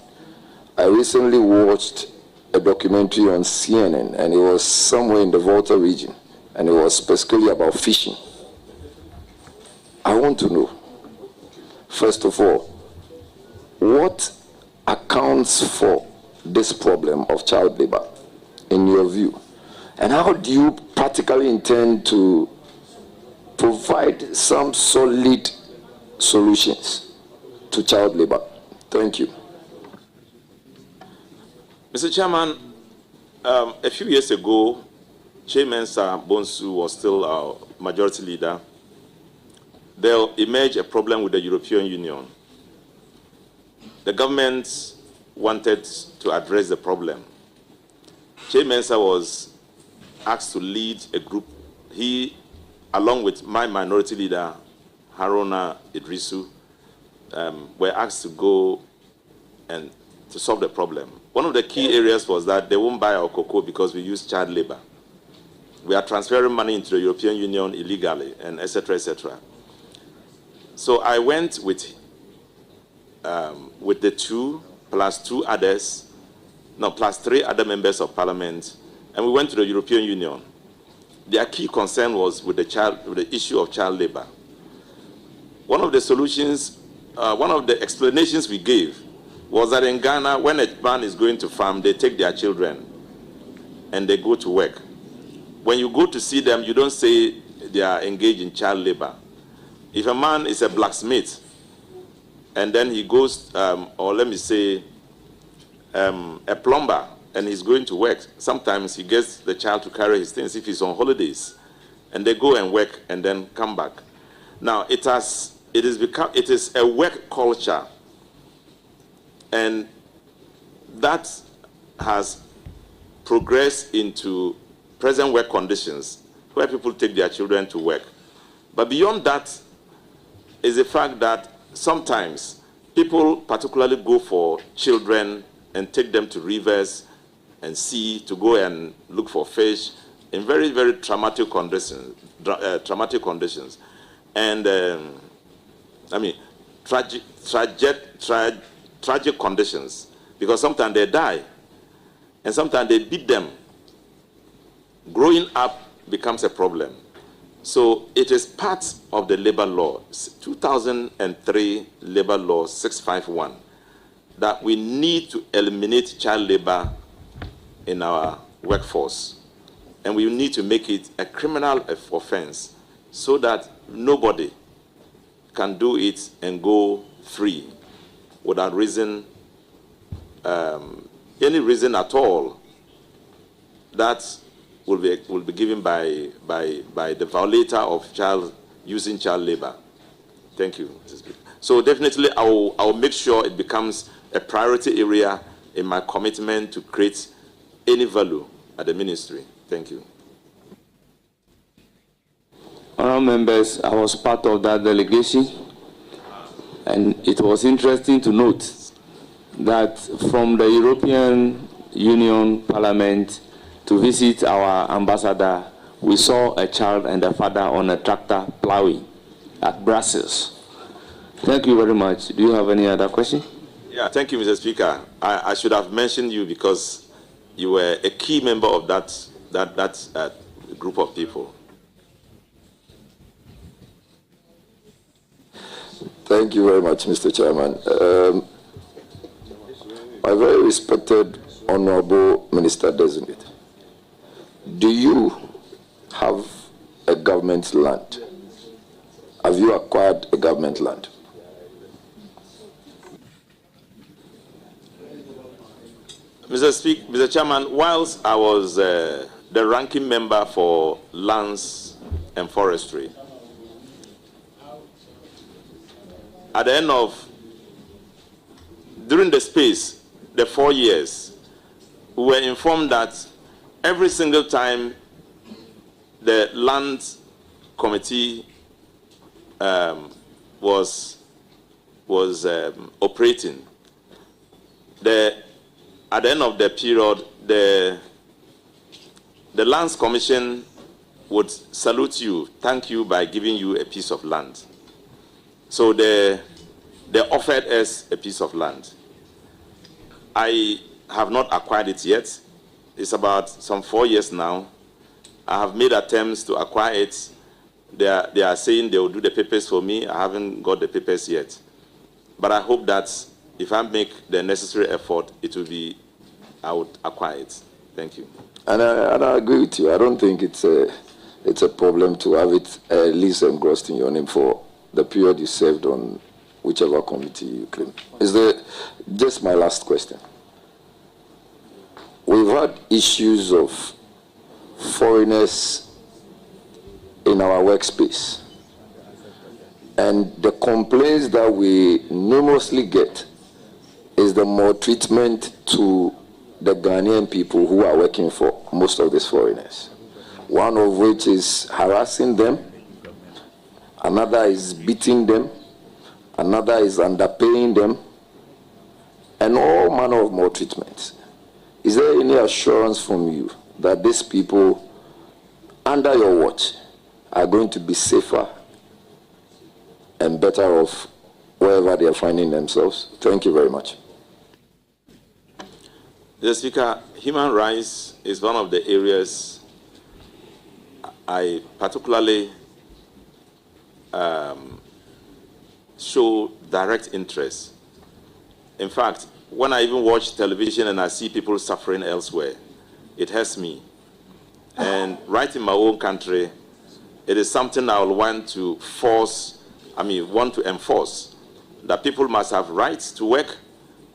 I recently watched a documentary on CNN, and it was somewhere in the Volta region, and it was specifically about fishing. I want to know, first of all, what accounts for this problem of child labor, in your view? And how do you practically intend to provide some solid solutions to child labor? Thank you. Mr. Chairman, a few years ago, Chairman Sir Bonsu was still our majority leader. There emerged a problem with the European Union. The government wanted to address the problem. Chairman Sir was asked to lead a group. He, along with my minority leader, Haruna Idrisu, were asked to go and to solve the problem. One of the key areas was that they won't buy our cocoa because we use child labor. We are transferring money into the European Union illegally, and etc., etc. So I went with the two, plus three other members of parliament, and we went to the European Union. Their key concern was with the issue of child labor. One of the solutions, one of the explanations we gave was that in Ghana, when a man is going to farm, they take their children and they go to work. When you go to see them, you don't say they are engaged in child labor. If a man is a blacksmith and then he goes, or let me say, a plumber, and he's going to work, sometimes he gets the child to carry his things if he's on holidays, and they go and work and then come back. Now it is a work culture, and that has progressed into present work conditions where people take their children to work. But beyond that is the fact that sometimes people particularly go for children and take them to rivers and sea to go and look for fish in very, very traumatic conditions. And I mean, tragic conditions, because sometimes they die and sometimes they beat them. Growing up becomes a problem. So it is part of the labor law, 2003 labor law 651, that we need to eliminate child labor in our workforce. And we need to make it a criminal offense so that nobody can do it and go free without reason, any reason at all. That will be given by the violator of using child labor. Thank you. So definitely I will make sure it becomes a priority area in my commitment to create any value at the ministry. Thank you. Honourable members, I was part of that delegation, and it was interesting to note that from the European Union Parliament to to visit our ambassador, we saw a child and a father on a tractor plowing at Brussels. Thank you very much. Do you have any other question? Yeah, thank you, Mr. Speaker. I should have mentioned you because you were a key member of that group of people. Thank you very much, Mr. Chairman. My very respected Honorable Minister Designate, do you have a government land? Have you acquired a government land? Mr. Chairman, whilst I was the ranking member for lands and forestry, at the end of, during the 4 years, we were informed that every single time the land committee was operating, at the end of the period, the Lands Commission would salute you, thank you by giving you a piece of land. So they offered us a piece of land. I have not acquired it yet. It's about some 4 years now. I have made attempts to acquire it. They are saying they will do the papers for me. I haven't got the papers yet. But I hope that if I make the necessary effort, I would acquire it. Thank you. And I agree with you. I don't think it's a problem to have it lease engrossed in your name for the period you served on whichever committee you claim. Just my last question. We've had issues of foreigners in our workspace. And the complaints that we numerously get is the maltreatment to the Ghanaian people who are working for most of these foreigners. One of which is harassing them, another is beating them, another is underpaying them, and all manner of maltreatment. Is there any assurance from you that these people, under your watch, are going to be safer and better off wherever they are finding themselves? Thank you very much. Mr. Speaker, human rights is one of the areas I particularly show direct interest. In fact, when I even watch television and I see people suffering elsewhere, it hurts me. And right in my own country, it is something I will want to enforce, that people must have rights to work,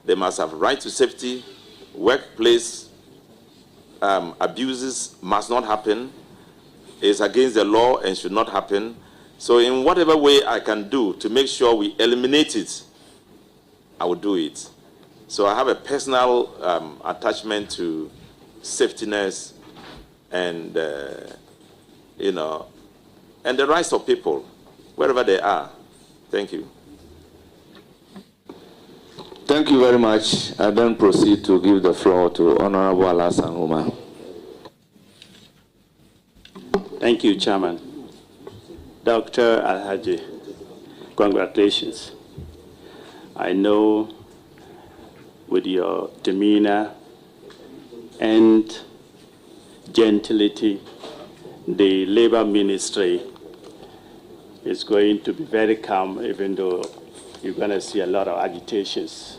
they must have right to safety, workplace abuses must not happen, it's against the law and should not happen. So in whatever way I can do to make sure we eliminate it, I will do it. So I have a personal attachment to safetyness and, and the rights of people, wherever they are. Thank you. Thank you very much. I then proceed to give the floor to Honorable Alasan Umar. Thank you, Chairman. Dr. Alhaji, congratulations. I know with your demeanor and gentility, the Labor Ministry is going to be very calm, even though you're going to see a lot of agitations.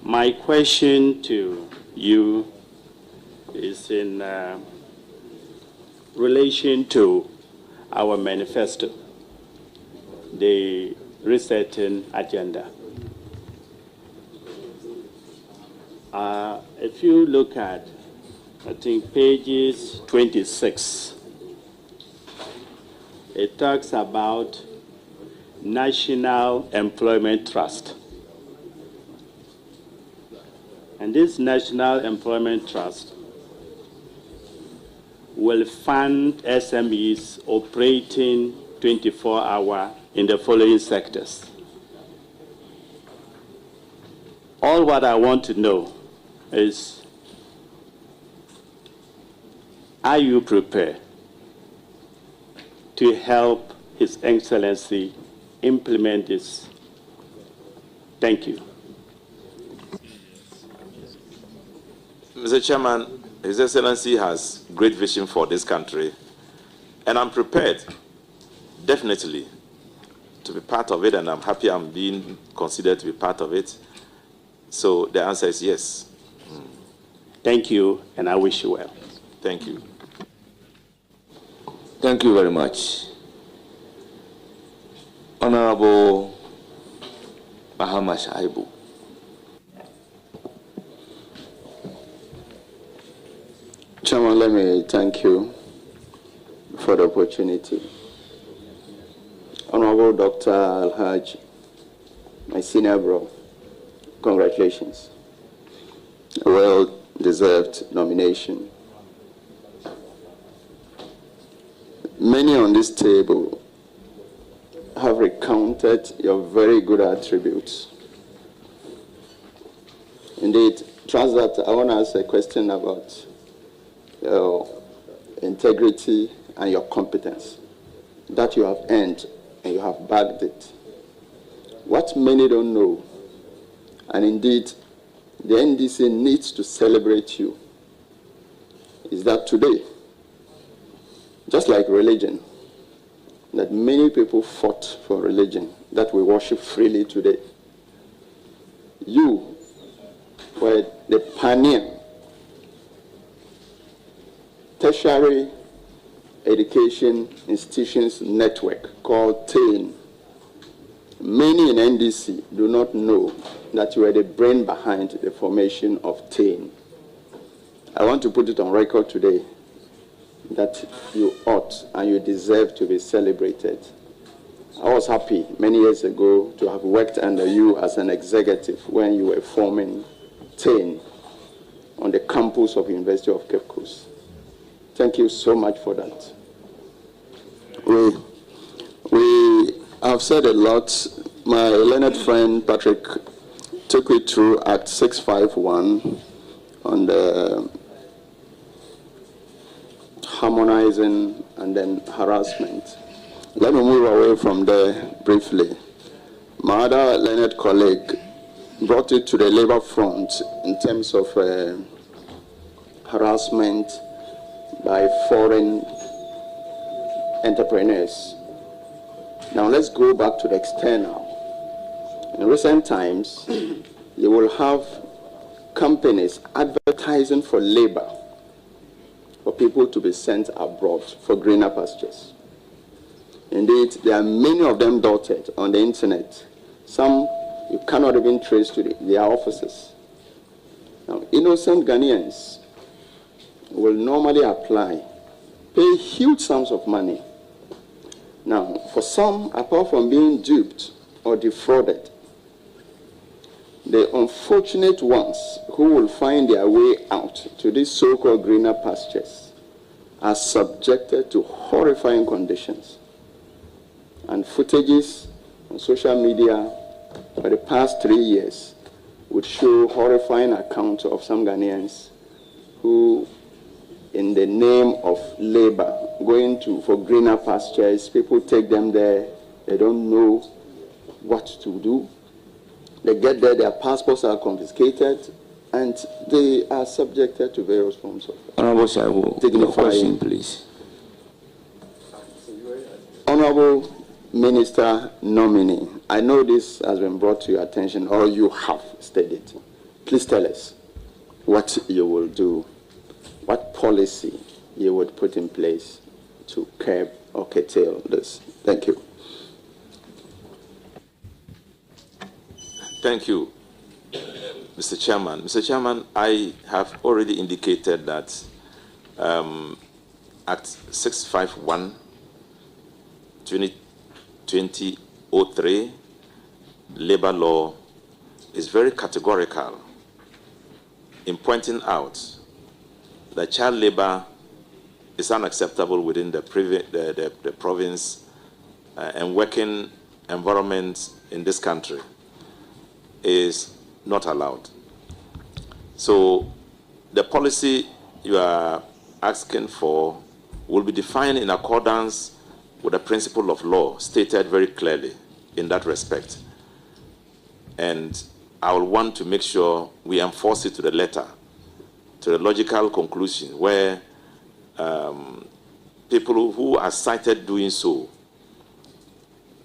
My question to you is in relation to our manifesto, the resetting agenda. If you look at, I think, pages 26, it talks about National Employment Trust. And this National Employment Trust will fund SMEs operating 24-hour in the following sectors. All what I want to know is are you prepared to help His Excellency implement this? Thank you. Mr. Chairman, His Excellency has great vision for this country, and I'm prepared, definitely, to be part of it, and I'm happy I'm being considered to be part of it. So the answer is yes. Thank you, and I wish you well. Thank you. Thank you very much. Honorable Muhammad Shaibu. Chairman, let me thank you for the opportunity. Honorable Dr. Al-Haj, my senior bro, congratulations. A well-deserved nomination. Many on this table have recounted your very good attributes. Indeed, trust that I want to ask a question about your integrity and your competence that you have earned and you have bagged it. What many don't know, and indeed the NDC needs to celebrate you, is that today, just like religion, that many people fought for religion that we worship freely today, you were the pioneer tertiary education institutions network called TAIN. Many in NDC do not know that you are the brain behind the formation of TAIN. I want to put it on record today that you ought and you deserve to be celebrated. I was happy many years ago to have worked under you as an executive when you were forming TAIN on the campus of University of Cape Coast. Thank you so much for that. We have said a lot. My learned friend Patrick took it through Act 651 on the harmonizing and then harassment. Let me move away from there briefly. My other learned colleague brought it to the labor front in terms of harassment by foreign entrepreneurs. Now let's go back to the external. In recent times, you will have companies advertising for labor for people to be sent abroad for greener pastures. Indeed, there are many of them dotted on the internet. Some you cannot even trace to their offices. Now, innocent Ghanaians will normally apply, pay huge sums of money. Now, for some, apart from being duped or defrauded, the unfortunate ones who will find their way out to these so-called greener pastures are subjected to horrifying conditions. And footages on social media for the past 3 years would show horrifying accounts of some Ghanaians who, in the name of labor, going for greener pastures, people take them there, they don't know what to do. They get there, their passports are confiscated, and they are subjected to various forms of Honorable Shaibu, your question, please. Honorable Minister nominee, I know this has been brought to your attention, or you have stated. Please tell us what you will do, what policy you would put in place to curb or curtail this. Thank you. Thank you, Mr. Chairman. Mr. Chairman, I have already indicated that Act 651, 2003, labor law is very categorical in pointing out that child labor is unacceptable within the province and working environment in this country is not allowed. So the policy you are asking for will be defined in accordance with the principle of law stated very clearly in that respect. And I will want to make sure we enforce it to the letter, to the logical conclusion, where people who are cited doing so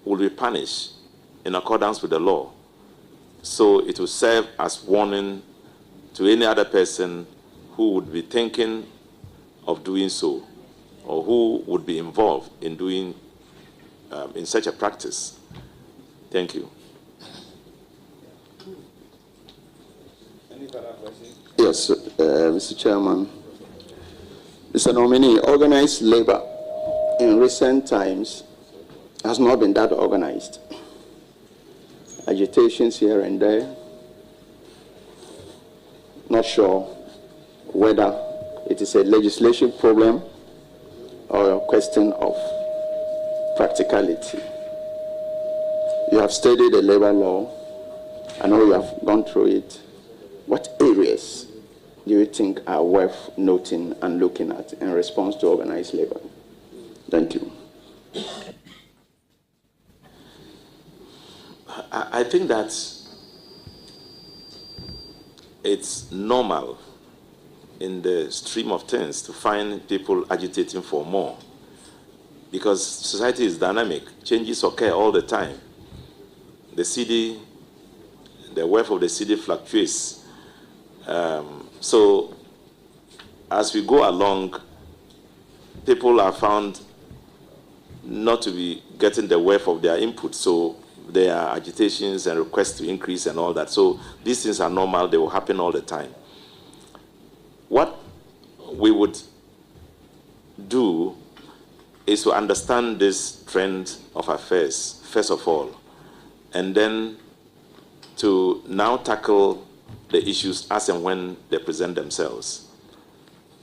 will be punished in accordance with the law. So it will serve as warning to any other person who would be thinking of doing so, or who would be involved in doing in such a practice. Thank you. Any further questions? Yes, Mr. Chairman. Mr. Nominee, organized labor in recent times has not been that organized. Agitations here and there. Not sure whether it is a legislation problem or a question of practicality. You have studied the labor law. I know you have gone through it. What areas do you think are worth noting and looking at in response to organized labor? Thank you. I think that it's normal in the stream of things to find people agitating for more, because society is dynamic. Changes occur all the time. The cedi, the worth of the cedi fluctuates. So as we go along, people are found not to be getting the worth of their input. So there are agitations and requests to increase and all that. So these things are normal. They will happen all the time. What we would do is to understand this trend of affairs, first of all, and then to now tackle the issues as and when they present themselves.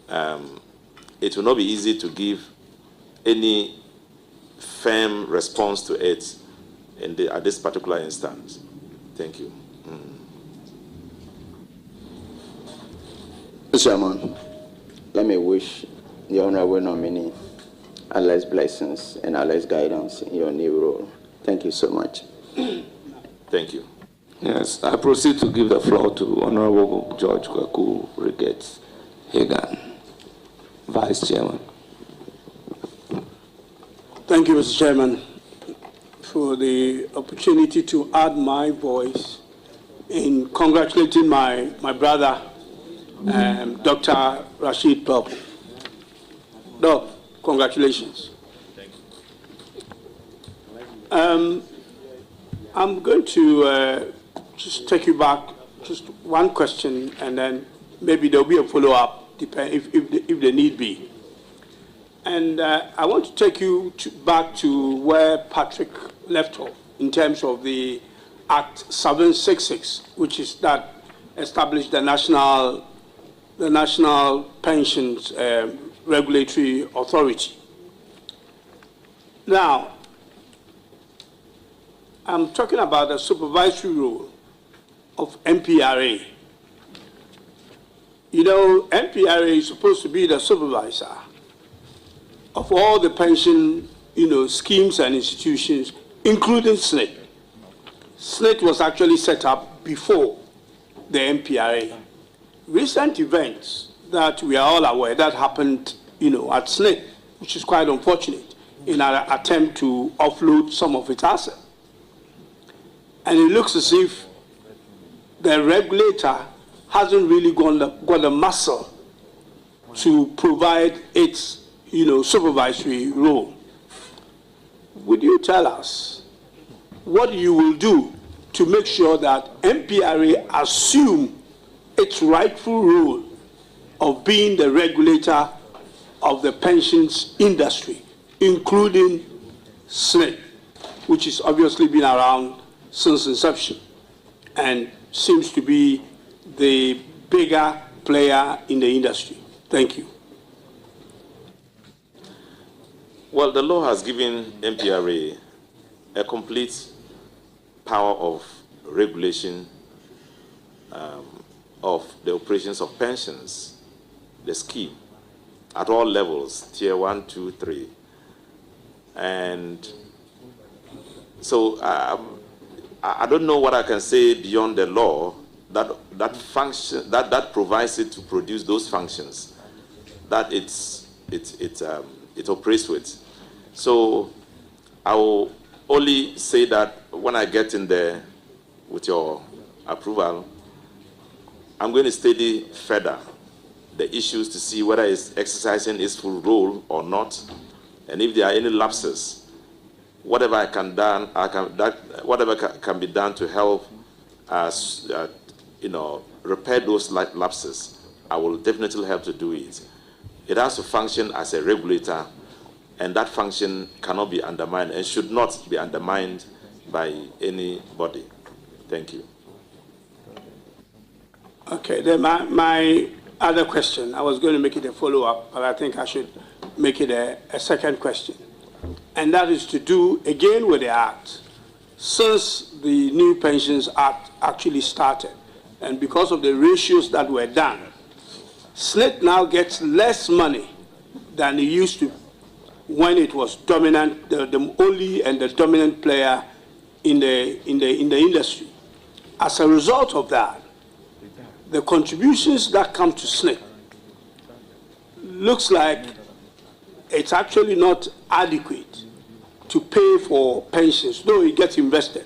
It will not be easy to give any firm response to it at this particular instance. Thank you. Mr. Chairman, let me wish the honorable nominee Allah's blessings and Allah's guidance in your new role. Thank you so much. Thank you. Yes, I proceed to give the floor to Honorable George Kwaku Ricketts Hagan, Vice Chairman. Thank you, Mr. Chairman, for the opportunity to add my voice in congratulating my brother, Dr. Rashid Pelpuo. Doc, congratulations. Thank you. I'm going to just take you back, just one question, and then maybe there'll be a follow-up, if there need be. And I want to take you back to where Patrick left off in terms of the Act 766, which is that established the National Pensions Regulatory Authority. Now, I'm talking about the supervisory role of MPRA. You know, MPRA is supposed to be the supervisor of all the pension, schemes and institutions, including SNIT. SNIT was actually set up before the MPRA. Recent events that we are all aware that happened, at SNIT, which is quite unfortunate, in an attempt to offload some of its assets. And it looks as if the regulator hasn't really got the muscle to provide its, supervisory role. Would you tell us what you will do to make sure that MPRA assume its rightful role of being the regulator of the pensions industry, including SNIT, which has obviously been around since inception and seems to be the bigger player in the industry? Thank you. Well, the law has given MPRA a complete power of regulation of the operations of pensions, the scheme. at all levels, tier 1, 2, 3. And so I don't know what I can say beyond the law that function that provides it to produce those functions that it operates with. So I will only say that when I get in there with your approval, I'm going to study further the issues to see whether it's exercising its full role or not, and if there are any lapses, whatever whatever can be done to help us, repair those lapses, I will definitely help to do it. It has to function as a regulator, and that function cannot be undermined and should not be undermined by anybody. Thank you. Okay, then my other question, I was going to make it a follow-up, but I think I should make it a second question. And that is to do, again, with the Act. Since the new Pensions Act actually started, and because of the ratios that were done, SNIT now gets less money than it used to when it was dominant, the only and the dominant player in the industry. As a result of that, the contributions that come to SNIT looks like it's actually not adequate to pay for pensions, though it gets invested,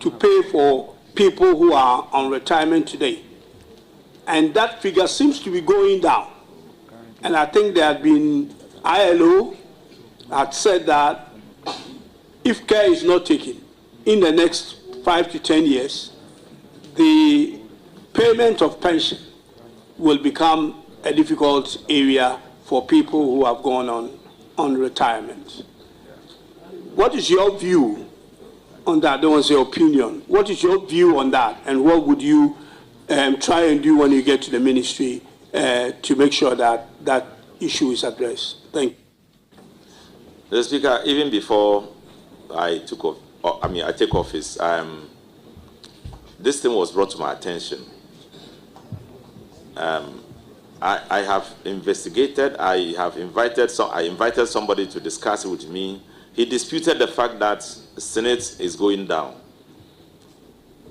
to pay for people who are on retirement today. And that figure seems to be going down. And I think there had been, ILO had said that if care is not taken in the next 5 to 10 years, the payment of pension will become a difficult area for people who have gone on retirement. What is your view on that? I don't want to say opinion. What is your view on that? And what would you try and do when you get to the ministry to make sure that that issue is addressed? Thank you. Mr. Speaker, even before I take office, this thing was brought to my attention. I have investigated. I invited somebody to discuss it with me. He disputed the fact that the Senate is going down.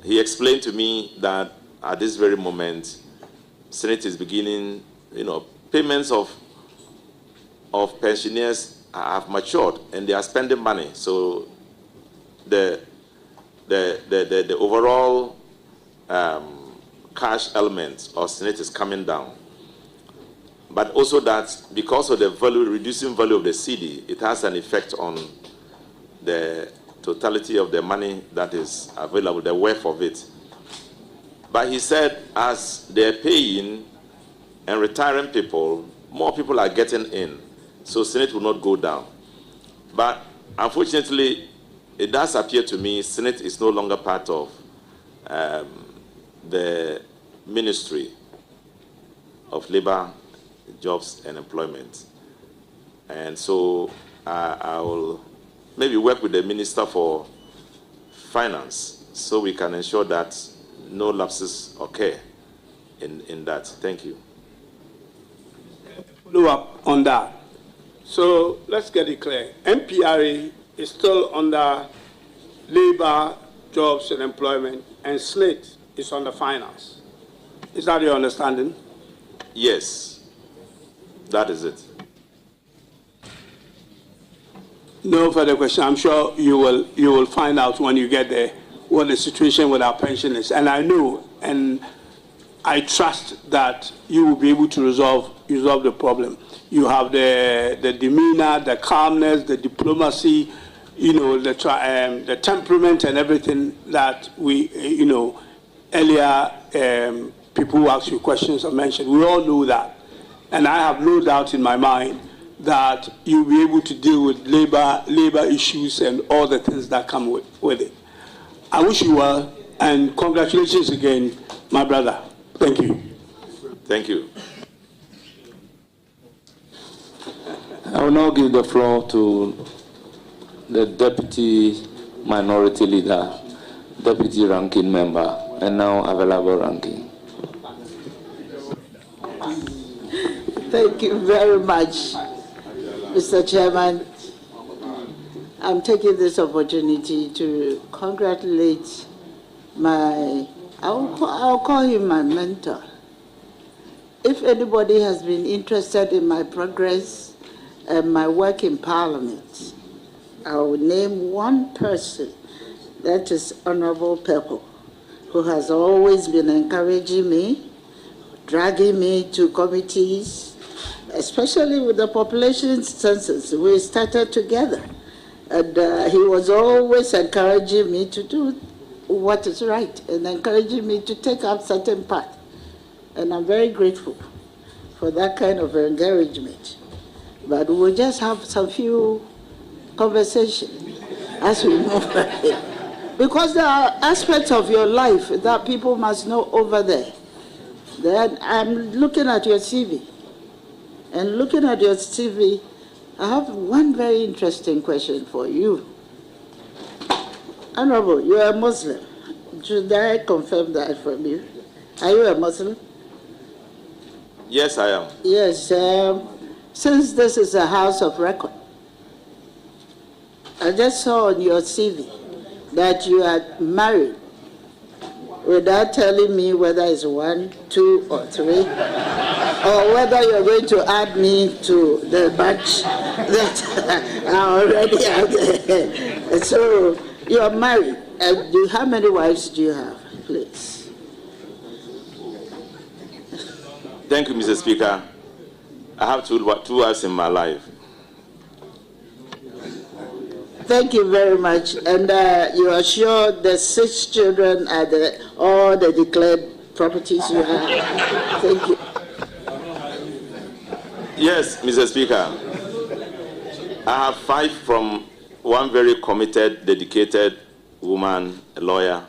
He explained to me that at this very moment, Senate is beginning, payments of pensioners have matured and they are spending money. So the overall cash element of Senate is coming down. But also that because of the reducing value of the CD, it has an effect on the totality of the money that is available, the worth of it. But he said as they're paying and retiring people, more people are getting in, so Senate will not go down. But unfortunately, it does appear to me Senate is no longer part of the Ministry of Labor, Jobs and Employment. And so I will maybe work with the Minister for Finance so we can ensure that no lapses occur in that. Thank you. Follow up on that. So let's get it clear. MPRA is still under Labor, Jobs and Employment, and SNIT is under Finance. Is that your understanding? Yes. That is it. No further question. I'm sure you will find out when you get there what the situation with our pension is. And I know and I trust that you will be able to resolve the problem. You have the demeanor, the calmness, the diplomacy, the temperament and everything that we, earlier people who asked you questions have mentioned. We all know that. And I have no doubt in my mind that you'll be able to deal with labor issues and all the things that come with it. I wish you well, and congratulations again, my brother. Thank you. Thank you. I will now give the floor to the Deputy Minority Leader, Deputy Ranking Member, and now available ranking. Thank you very much, Mr. Chairman. I'm taking this opportunity to congratulate I'll call him my mentor. If anybody has been interested in my progress and my work in Parliament, I will name one person, that is Honorable Pelpuo, who has always been encouraging me, dragging me to committees, especially with the population census. We started together, and he was always encouraging me to do what is right and encouraging me to take up certain path. And I'm very grateful for that kind of encouragement. But we'll just have some few conversations as we move ahead. Because there are aspects of your life that people must know over there. Then I'm looking at your CV. And looking at your CV, I have one very interesting question for you. Honorable, you are a Muslim. Should I confirm that from you? Are you a Muslim? Yes, I am. Yes. Since this is a house of record, I just saw on your CV that you are married without telling me whether it's 1, 2, or 3, or whether you're going to add me to the batch that I already have. So you are married. How many wives do you have, please? Thank you, Mr. Speaker. I have two wives in my life. Thank you very much. And you are sure the 6 children are all the declared properties you have? Thank you. Yes, Mr. Speaker. I have 5 from one very committed, dedicated woman, a lawyer,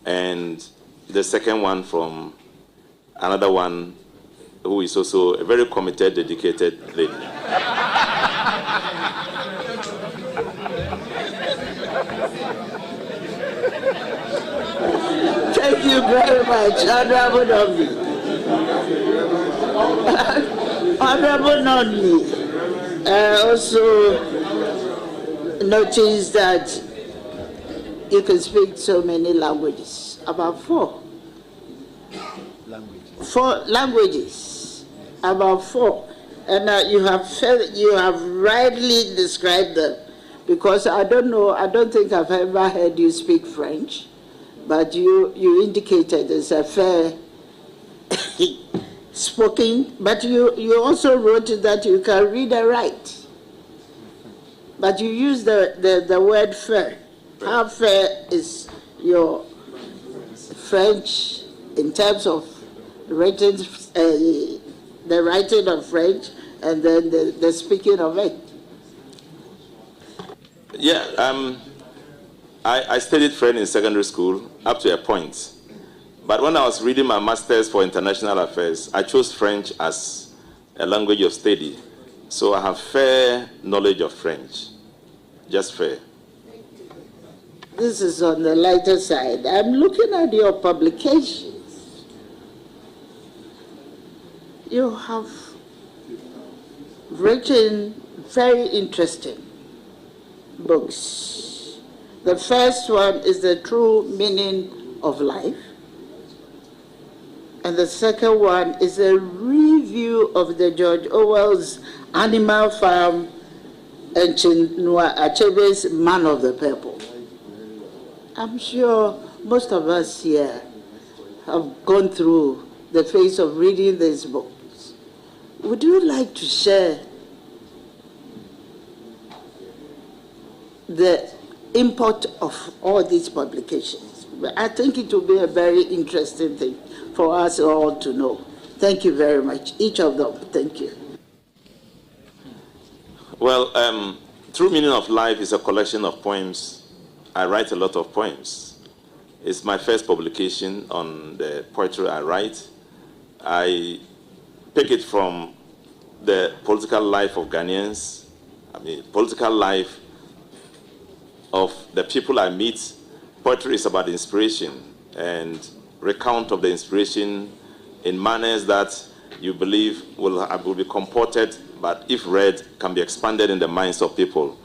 and the second one from another one who is also a very committed, dedicated lady. Thank you very much, Honorable Nonny. Honorable Nonny, also noticed that you can speak so many languages, about 4. 4 languages, about 4. And you have rightly described them, because I don't think I've ever heard you speak French, but you indicated it's a fair spoken, but you also wrote that you can read and write. But you use the word fair. How fair is your French in terms of written, the writing of French and then the speaking of it? Yeah, I studied French in secondary school up to a point. But when I was reading my master's for international affairs, I chose French as a language of study. So I have fair knowledge of French, just fair. This is on the lighter side. I'm looking at your publications. You have written very interesting books. The first one is The True Meaning of Life. And the second one is a review of the George Orwell's Animal Farm and Chinua Achebe's Man of the People. I'm sure most of us here have gone through the phase of reading these books. Would you like to share the import of all these publications? I think it will be a very interesting thing for us all to know. Thank you very much, each of them. Thank you. Well, True Meaning of Life is a collection of poems. I write a lot of poems. It's my first publication on the poetry I write. I pick it from the political life of Ghanaians, political life of the people I meet. Poetry is about inspiration and recount of the inspiration in manners that you believe will be comported, but if read, can be expanded in the minds of people.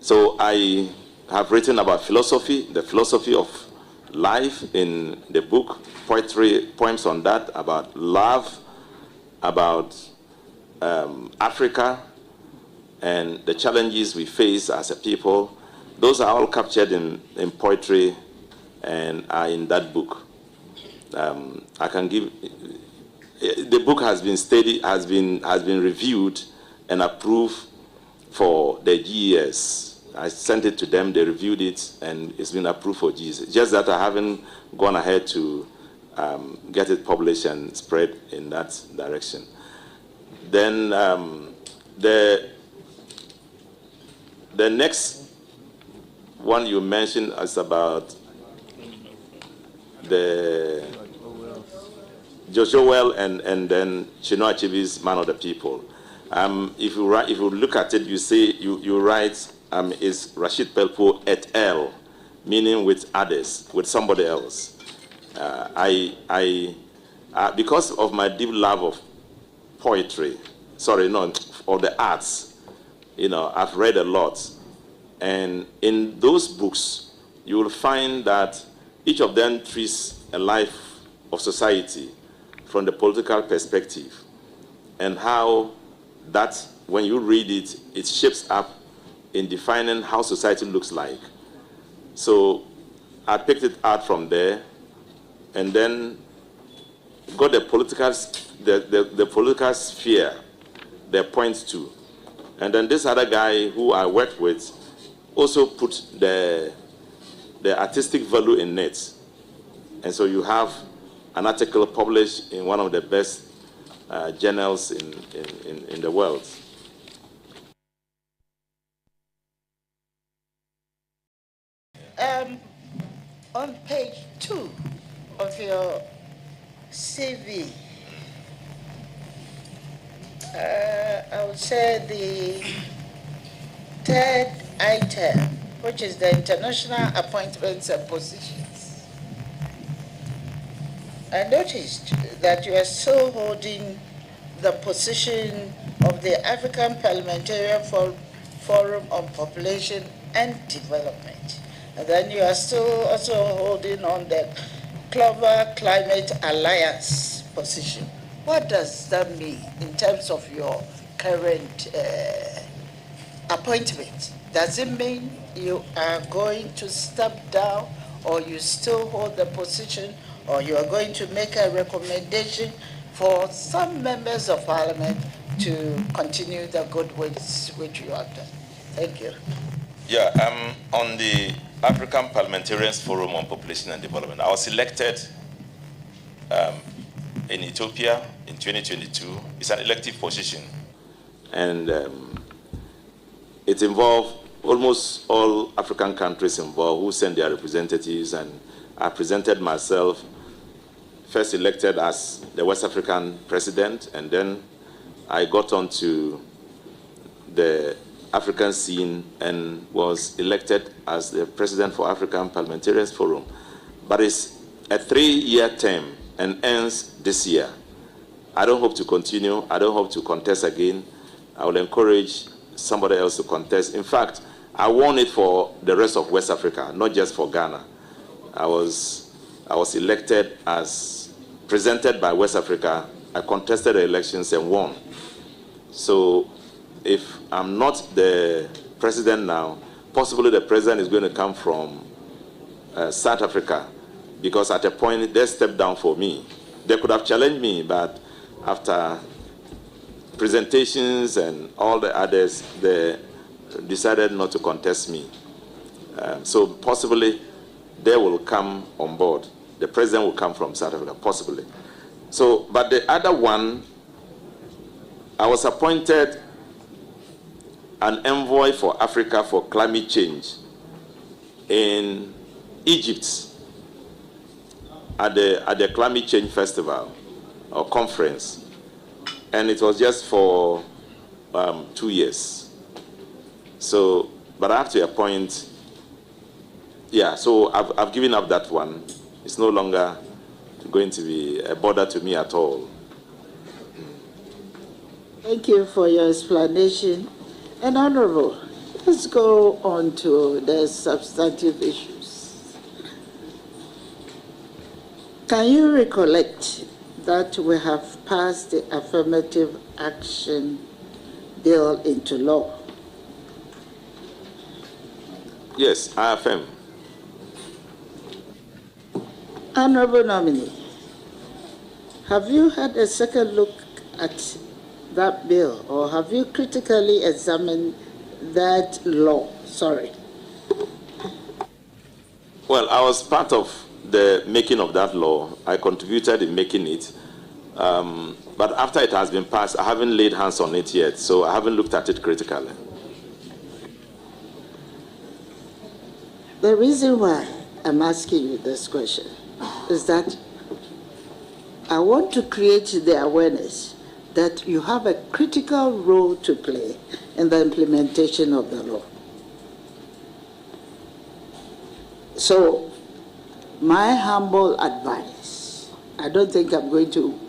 So I have written about philosophy, the philosophy of life in the book, poetry, poems on that, about love, about Africa, and the challenges we face as a people. Those are all captured in poetry and are in that book. I can give. The book has been studied, has been reviewed and approved for the GES. I sent it to them, they reviewed it, and it's been approved for GES. Just that I haven't gone ahead to get it published and spread in that direction. Then the next one you mentioned is about the Joshua and then Chinua Achebe's Man of the People. If you look at it, you say you write is Rashid Pelpuo et al, meaning with others, with somebody else. Because of my deep love of poetry, of the arts, I've read a lot, and in those books you will find that each of them treats a life of society from the political perspective, and how that, when you read it, it shapes up in defining how society looks like. So I picked it out from there, and then got the political sphere they point to. And then this other guy who I worked with also put the artistic value in it. And so you have an article published in one of the best journals in the world. On page 2 of your CV, I would say the third item, which is the international appointments and positions. I noticed that you are still holding the position of the African Parliamentarian Forum on Population and Development. And then you are still also holding on the Clover Climate Alliance position. What does that mean in terms of your current appointment? Does it mean you are going to step down, or you still hold the position, or you are going to make a recommendation for some members of parliament to continue the good works which you have done? Thank you. Yeah, on the African Parliamentarians Forum on Population and Development, I was elected in Ethiopia in 2022. It's an elective position, and it involved almost all African countries involved who sent their representatives, and I presented myself, first elected as the West African president, and then I got onto the African scene and was elected as the president for African Parliamentarians Forum. But it's a 3-year term and ends this year. I don't hope to continue. I don't hope to contest again. I will encourage somebody else to contest. In fact, I won it for the rest of West Africa, not just for Ghana. I was elected as presented by West Africa. I contested the elections and won. So if I'm not the president now, possibly the president is going to come from South Africa, because at a point they stepped down for me. They could have challenged me, but after presentations and all the others, they decided not to contest me. So possibly they will come on board. The president will come from South Africa, possibly. So, but the other one, I was appointed an envoy for Africa for climate change in Egypt at the climate change festival or conference, and it was just for 2 years. So, but I have to appoint. Yeah, so I've given up that one. It's no longer going to be a bother to me at all. Thank you for your explanation. And Honorable, let's go on to the substantive issues. Can you recollect that we have passed the affirmative action bill into law? Yes, I affirm. Honorable nominee, have you had a second look at that bill, or have you critically examined that law? Sorry. Well, I was part of the making of that law. I contributed in making it. But after it has been passed, I haven't laid hands on it yet, so I haven't looked at it critically. The reason why I'm asking you this question is that I want to create the awareness that you have a critical role to play in the implementation of the law. So, my humble advice, I don't think I'm going to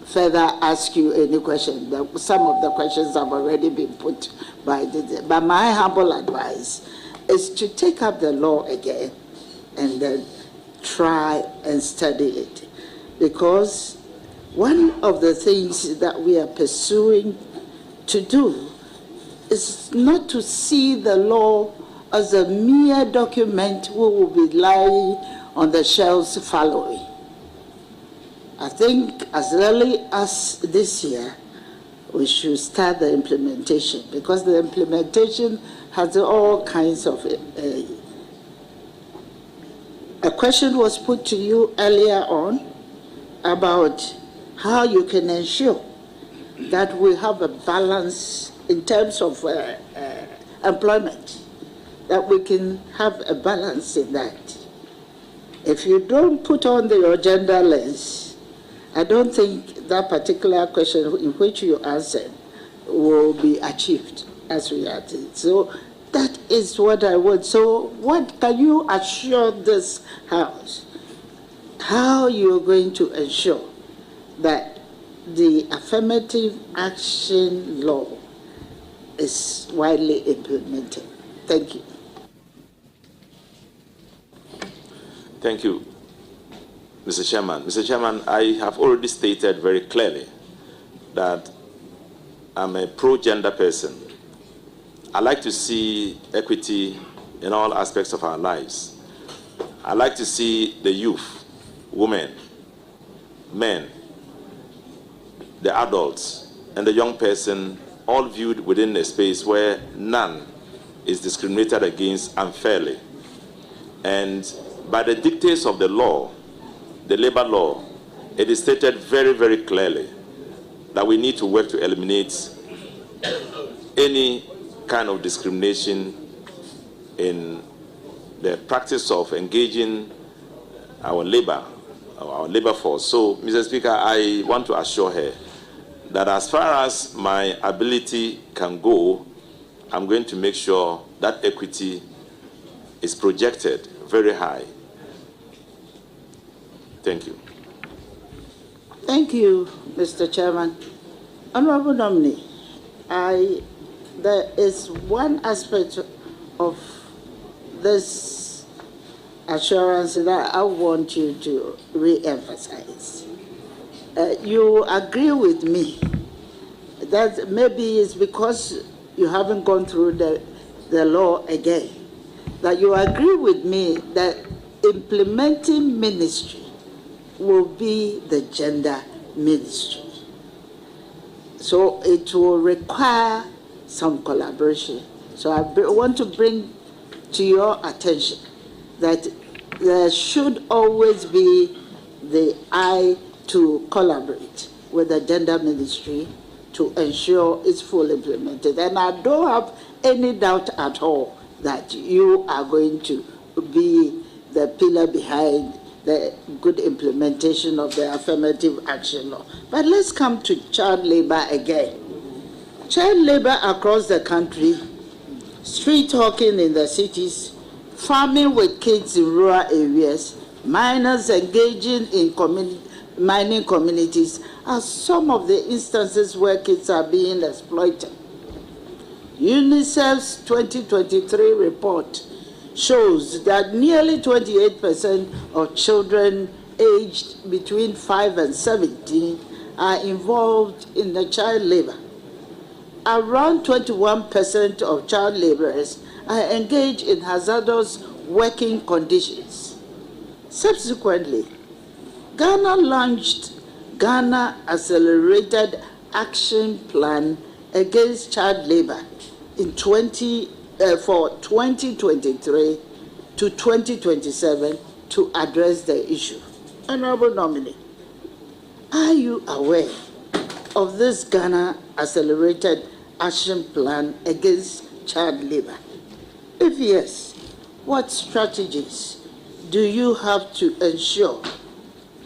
further ask you any question. Some of the questions have already been put by but my humble advice is to take up the law again and then try and study it. Because one of the things that we are pursuing to do is not to see the law as a mere document we will be lying on the shelves following. I think as early as this year, we should start the implementation, because the implementation has all kinds of... A question was put to you earlier on about how you can ensure that we have a balance in terms of employment, that we can have a balance in that. If you don't put on your gender lens, I don't think that particular question in which you answered will be achieved as we are doing. So that is what I want. So what can you assure this House? How you're going to ensure that the affirmative action law is widely implemented? Thank you. Thank you, Mr. Chairman. Mr. Chairman, I have already stated very clearly that I'm a pro-gender person. I like to see equity in all aspects of our lives. I like to see the youth, women, men, the adults, and the young person all viewed within a space where none is discriminated against unfairly. And by the dictates of the law, the labor law, it is stated very, very clearly that we need to work to eliminate any kind of discrimination in the practice of engaging our labor force. So, Mr. Speaker, I want to assure her that as far as my ability can go, I'm going to make sure that equity is projected very high. Thank you. Thank you, Mr. Chairman. Honorable nominee, there is one aspect of this assurance that I want you to re-emphasize. You agree with me that maybe it's because you haven't gone through the law again, that you agree with me that implementing ministry will be the gender ministry. So it will require some collaboration. So I want to bring to your attention that there should always be the eye to collaborate with the gender ministry to ensure it's fully implemented. And I don't have any doubt at all that you are going to be the pillar behind the good implementation of the affirmative action law. But let's come to child labor again. Child labor across the country, street hawking in the cities, farming with kids in rural areas, minors engaging in mining communities are some of the instances where kids are being exploited. UNICEF's 2023 report shows that nearly 28% of children aged between 5 and 17 are involved in the child labor. Around 21% of child laborers are engaged in hazardous working conditions. Subsequently, Ghana launched Ghana Accelerated Action Plan Against Child Labor in for 2023 to 2027 to address the issue. Honorable nominee, are you aware of this Ghana Accelerated Action Plan Against Child Labor? If yes, what strategies do you have to ensure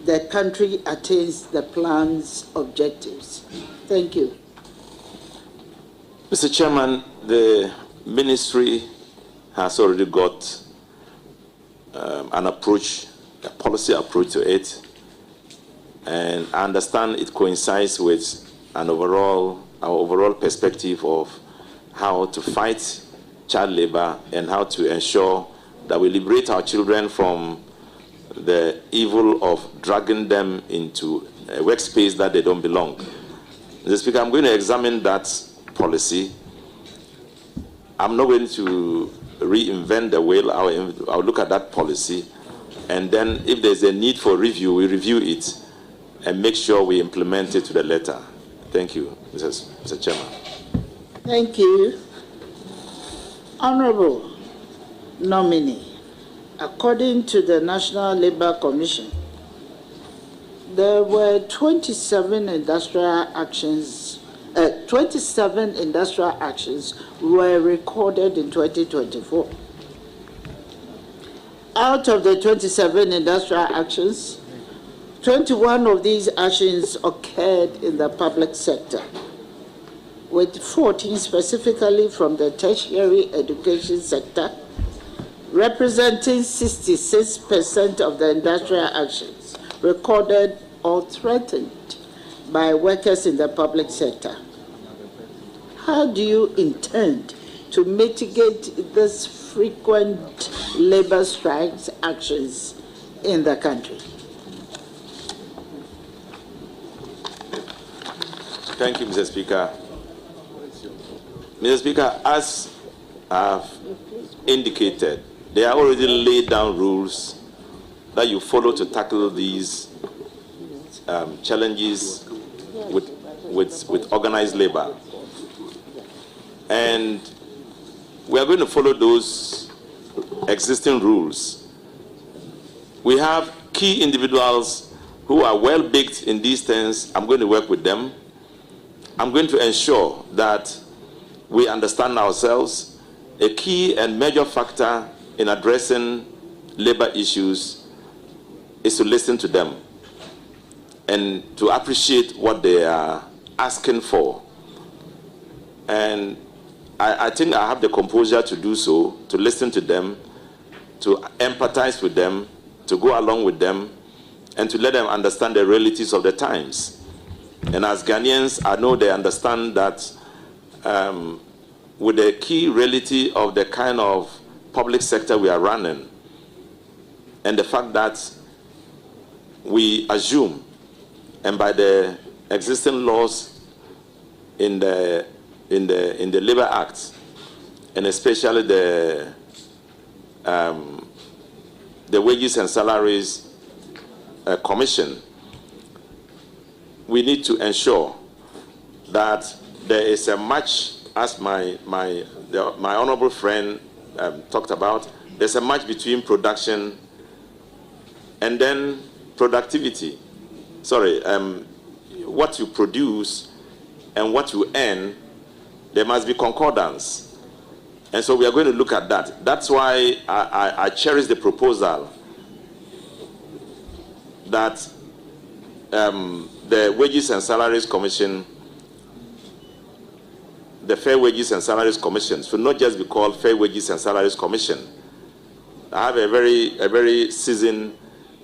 the country attains the plan's objectives? Thank you. Mr. Chairman, the ministry has already got an approach, a policy approach to it, and I understand it coincides with our overall perspective of how to fight child labor and how to ensure that we liberate our children from the evil of dragging them into a workspace that they don't belong. Mr. Speaker, I'm going to examine that policy. I'm not going to reinvent the wheel. I'll look at that policy, and then if there's a need for review, we review it and make sure we implement it to the letter. Thank you, Mr. Chairman. Thank you. Honorable nominee, according to the National Labour Commission, there were 27 industrial actions were recorded in 2024. Out of the 27 industrial actions, 21 of these actions occurred in the public sector, with 14 specifically from the tertiary education sector, representing 66% of the industrial actions recorded or threatened by workers in the public sector. How do you intend to mitigate this frequent labor strikes actions in the country? Thank you, Mr. Speaker. Mr. Speaker, as I've indicated, there are already laid down rules that you follow to tackle these challenges with organized labor. And we are going to follow those existing rules. We have key individuals who are well baked in these things. I'm going to work with them. I'm going to ensure that we understand ourselves. A key and major factor in addressing labor issues is to listen to them and to appreciate what they are asking for. And I think I have the composure to do so, to listen to them, to empathize with them, to go along with them, and to let them understand the realities of the times. And as Ghanaians, I know they understand that with the key reality of the kind of public sector we are running, and the fact that we assume, and by the existing laws in the Labor Act, and especially the Wages and Salaries Commission, we need to ensure that there is a match, as my honorable friend talked about. There's a match between production and then productivity. Sorry, what you produce and what you earn, there must be concordance. And so we are going to look at that. That's why I cherish the proposal that the Wages and Salaries Commission, the Fair Wages and Salaries Commission, should not just be called Fair Wages and Salaries Commission. I have a very seasoned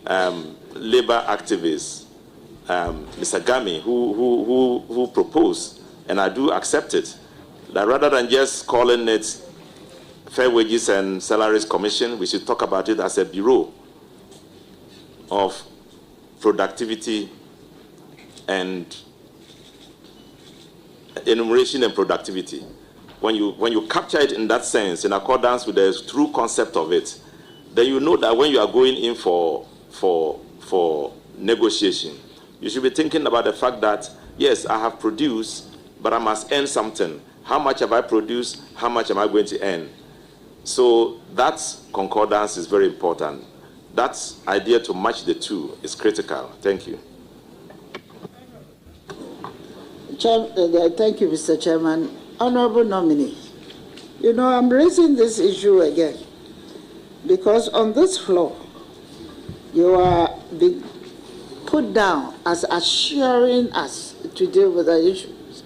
labor activist Mr. Gami, who proposed, and I do accept it, that rather than just calling it Fair Wages and Salaries Commission, we should talk about it as a bureau of productivity and enumeration and productivity. When you capture it in that sense, in accordance with the true concept of it, then you know that when you are going in for negotiation, you should be thinking about the fact that, yes, I have produced, but I must earn something. How much have I produced? How much am I going to earn? So that concordance is very important. That idea to match the two is critical. Thank you. Thank you, Mr. Chairman. Honorable nominee, you know, I'm raising this issue again because on this floor, you are being put down as assuring us to deal with the issues.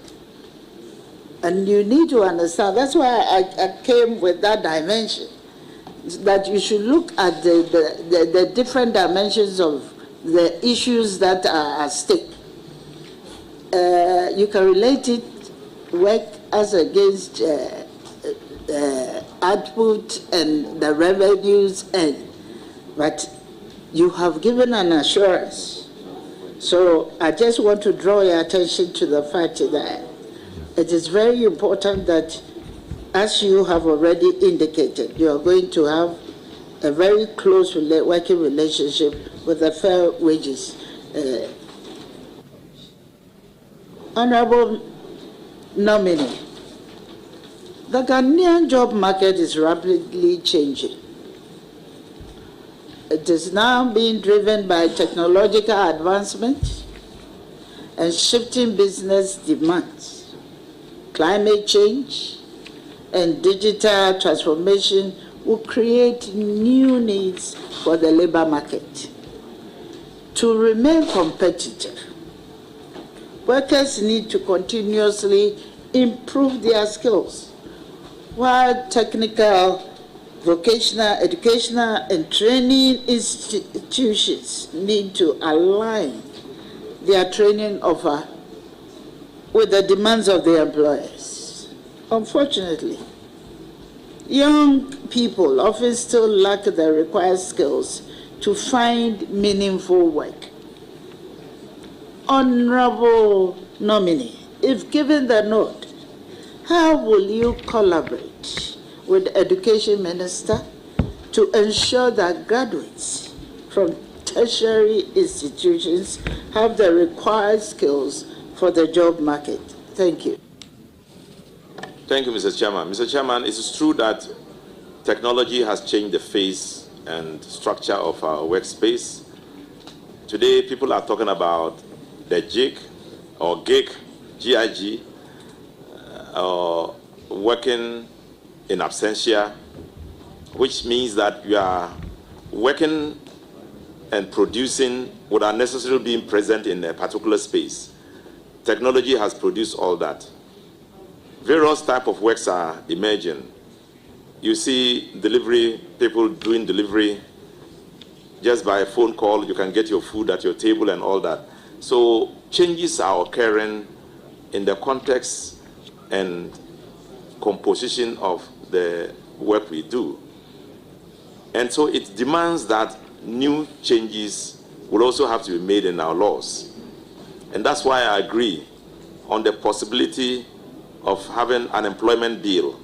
And you need to understand, that's why I came with that dimension, that you should look at the different dimensions of the issues that are at stake. You can relate it, work as against output and the revenues, but you have given an assurance. So I just want to draw your attention to the fact that it is very important that, as you have already indicated, you are going to have a very close working relationship with the Fair Wages. Honorable nominee, the Ghanaian job market is rapidly changing. It is now being driven by technological advancement and shifting business demands. Climate change and digital transformation will create new needs for the labor market. To remain competitive, workers need to continuously improve their skills, while technical, vocational, educational, and training institutions need to align their training offer with the demands of the employers. Unfortunately, young people often still lack the required skills to find meaningful work. Honorable nominee, if given the nod, how will you collaborate with the Education Minister to ensure that graduates from tertiary institutions have the required skills for the job market? Thank you. Thank you, Mr. Chairman. Mr. Chairman, it is true that technology has changed the face and structure of our workspace. Today, people are talking about the gig or gig, GIG, or working in absentia, which means that you are working and producing without necessarily being present in a particular space. Technology has produced all that. Various types of works are emerging. You see delivery, people doing delivery. Just by a phone call, you can get your food at your table and all that. So changes are occurring in the context and composition of the work we do. And so it demands that new changes will also have to be made in our laws. And that's why I agree on the possibility of having an employment bill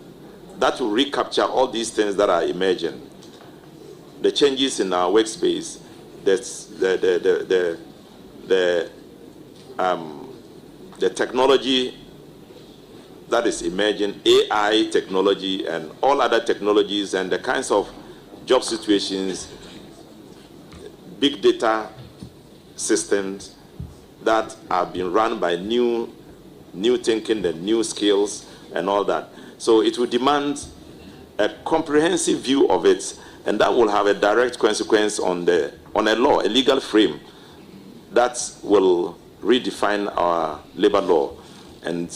that will recapture all these things that are emerging. The changes in our workspace, the technology that is emerging, AI technology and all other technologies and the kinds of job situations, big data systems that are being run by new thinking and new skills and all that. So it will demand a comprehensive view of it, and that will have a direct consequence on a law, a legal frame that will redefine our labor law. And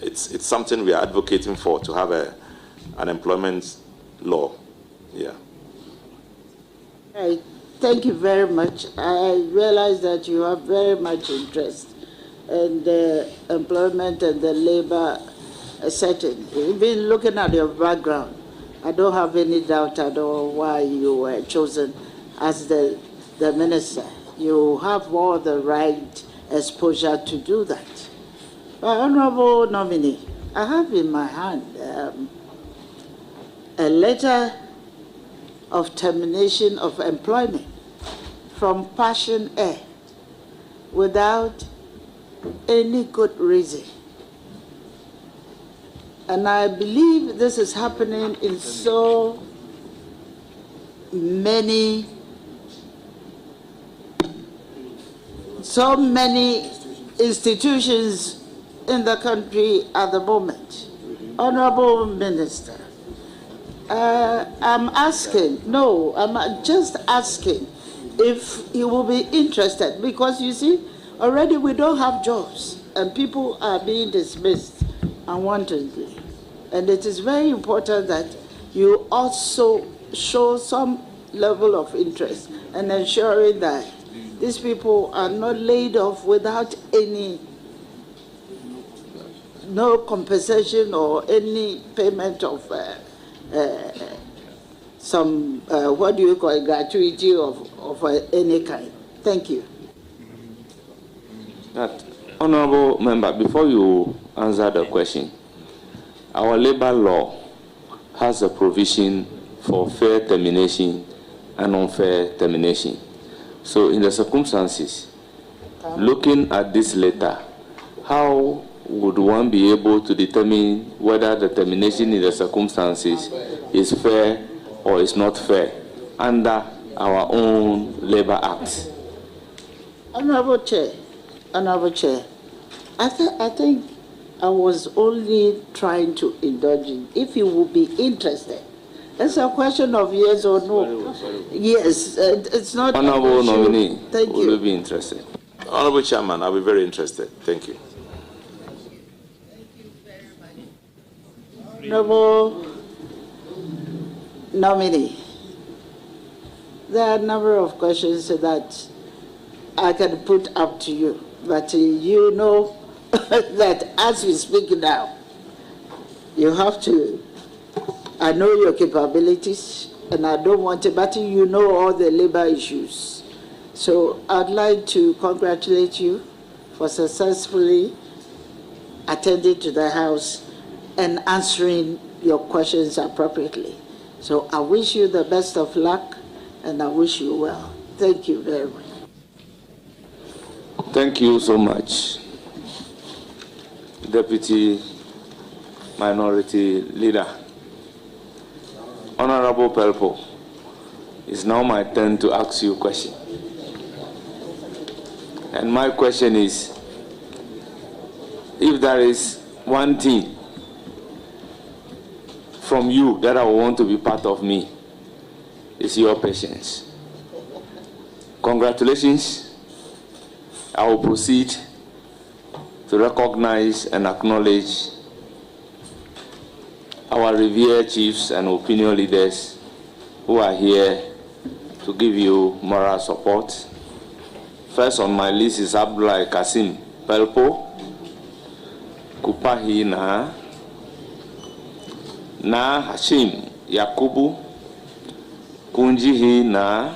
it's something we are advocating for, to have an employment law. Yeah. Thank you very much. I realize that you have very much interest in the employment and the labor setting. Even looking at your background, I don't have any doubt at all why you were chosen as the minister. You have all the right exposure to do that. Honorable nominee, I have in my hand a letter of termination of employment from Passion Air without any good reason. And I believe this is happening in so many institutions in the country at the moment. Honorable Minister, I'm just asking if you will be interested, because you see, already we don't have jobs and people are being dismissed unwantedly. And it is very important that you also show some level of interest in ensuring that these people are not laid off without no compensation or any payment of some, what do you call it, gratuity of any kind. Thank you. Honorable member, before you answer the question, our labor law has a provision for fair termination and unfair termination. So in the circumstances, looking at this letter, how would one be able to determine whether the termination in the circumstances is fair or is not fair under our own Labor Act? Honorable Chair, I think I was only trying to indulge in, if you would be interested. It's a question of yes or no. Yes, it's not. Honorable nominee, thank will you. you be interested? Honorable Chairman, I'll be very interested. Thank you. Honorable nominee, there are a number of questions that I can put up to you, but you know that as we speak now, you have to, I know your capabilities and I don't want to, but you know all the labor issues. So I'd like to congratulate you for successfully attending to the House and answering your questions appropriately. So I wish you the best of luck and I wish you well. Thank you very much. Thank you so much, Deputy Minority Leader. Honorable Pelpuo, it's now my turn to ask you a question. And my question is, if there is one thing from you that I want to be part of me, it's your patience. Congratulations. I will proceed to recognize and acknowledge our revered chiefs and opinion leaders who are here to give you moral support. First on my list is Abdullah Kasim Pelpuo, Kupahi na Hashim Yakubu, Kunjihi na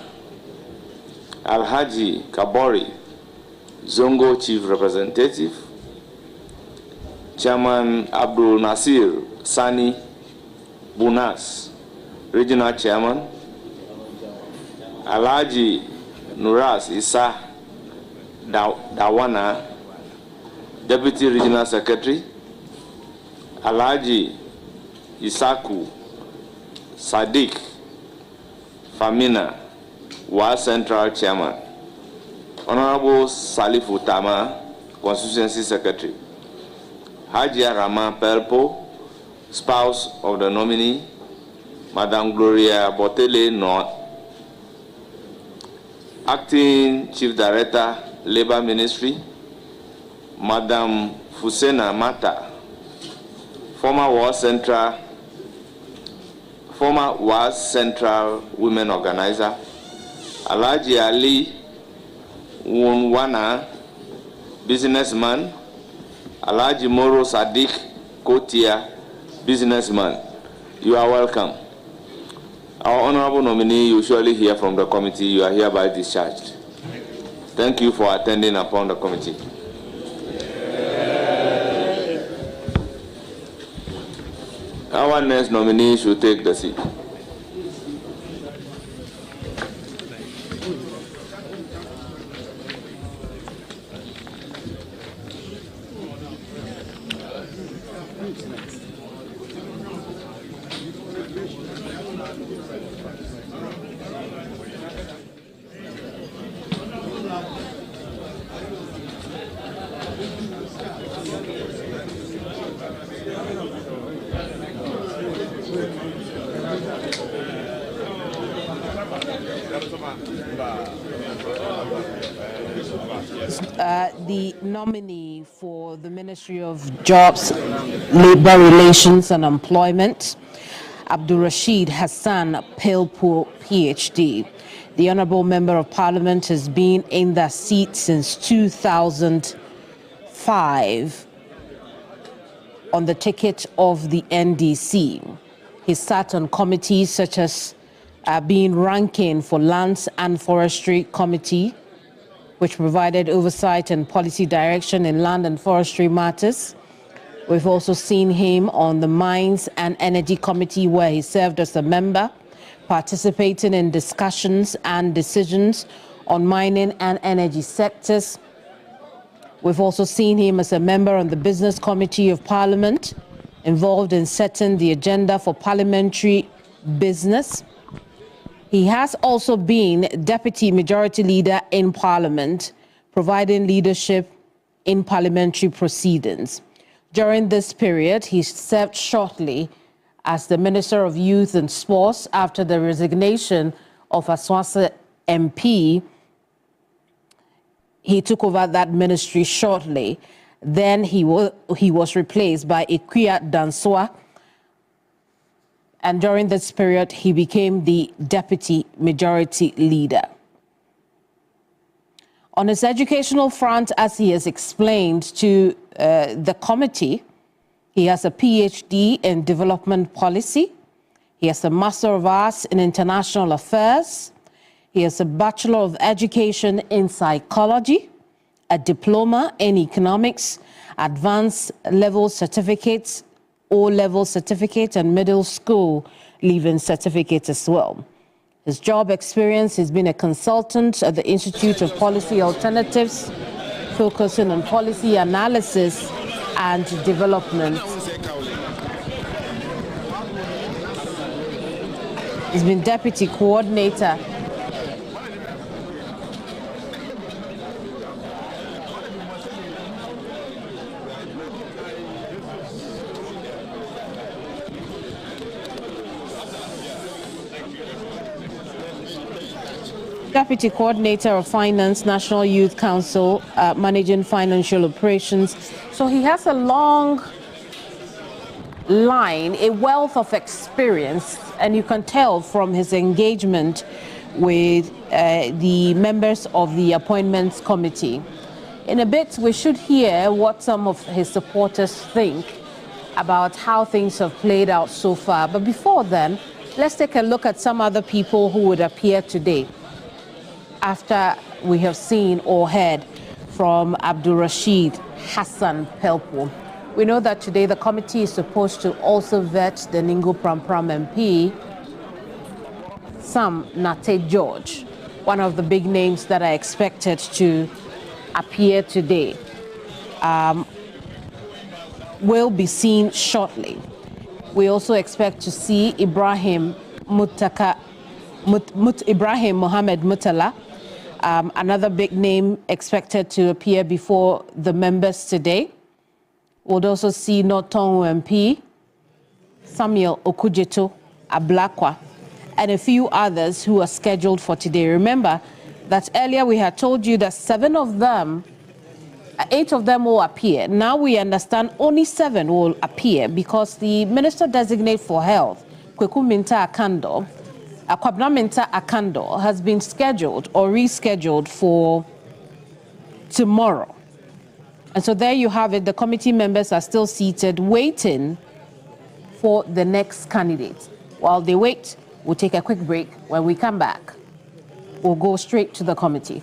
Alhaji Kabori, Zongo Chief Representative, Chairman Abdul Nasir Sani Bunas, Regional Chairman, Alhaji Nuras Isa Dawana, Deputy Regional Secretary, Alhaji Isaku Sadiq Famina, Wa Central Chairman, Honorable Salif Utama, Constituency Secretary, Hajia Rama Pelpuo, spouse of the nominee, Madam Gloria Botele North, Acting Chief Director, Labor Ministry, Madam Fusena Mata, former WAS Central Women Organizer, Alhaji Ali Wunwana, businessman. Alhaji Moro Sadiq Kotia, businessman. You are welcome. Our honorable nominee, you surely hear from the committee. You are hereby discharged. Thank you for attending upon the committee. Our next nominee should take the seat. The nominee for the Ministry of Jobs, Labor Relations and Employment, Rashid Hassan Pelpuo, PhD. The Honourable Member of Parliament has been in that seat since 2005 on the ticket of the NDC. He sat on committees such as being ranking for Lands and Forestry Committee, which provided oversight and policy direction in land and forestry matters. We've also seen him on the Mines and Energy Committee, where he served as a member, participating in discussions and decisions on mining and energy sectors. We've also seen him as a member on the Business Committee of Parliament, involved in setting the agenda for parliamentary business. He has also been Deputy Majority Leader in Parliament, providing leadership in parliamentary proceedings. During this period, he served shortly as the Minister of Youth and Sports after the resignation of Aswase MP. He took over that ministry shortly. Then he was replaced by Ikuya Danswa. And during this period, he became the Deputy Majority Leader. On his educational front, as he has explained to the committee, he has a PhD in Development Policy. He has a Master of Arts in International Affairs. He has a Bachelor of Education in Psychology, a Diploma in Economics, Advanced Level Certificates, O-level certificate, and middle school leaving certificate as well. His job experience, he's been a consultant at the Institute of Policy Alternatives, focusing on policy analysis and development. He's been deputy coordinator Deputy Coordinator of Finance, National Youth Council, managing financial operations. So he has a long line, a wealth of experience, and you can tell from his engagement with the members of the Appointments Committee. In a bit, we should hear what some of his supporters think about how things have played out so far. But before then, let's take a look at some other people who would appear today, after we have seen or heard from Rashid Hassan Pelpuo. We know that today the committee is supposed to also vet the Ningo Prampram MP, Sam Nate George, one of the big names that are expected to appear today, will be seen shortly. We also expect to see Ibrahim Muhammed Murtala, another big name expected to appear before the members today. We'll also see Notongu MP, Samuel Okujeto Ablakwa, and a few others who are scheduled for today. Remember that earlier we had told you that 8 of them will appear. Now we understand only 7 will appear because the Minister Designate for Health, Kweku Minta Akando, Akwabna Akando has been scheduled or rescheduled for tomorrow. And so there you have it. The committee members are still seated, waiting for the next candidate. While they wait, we'll take a quick break. When we come back, we'll go straight to the committee.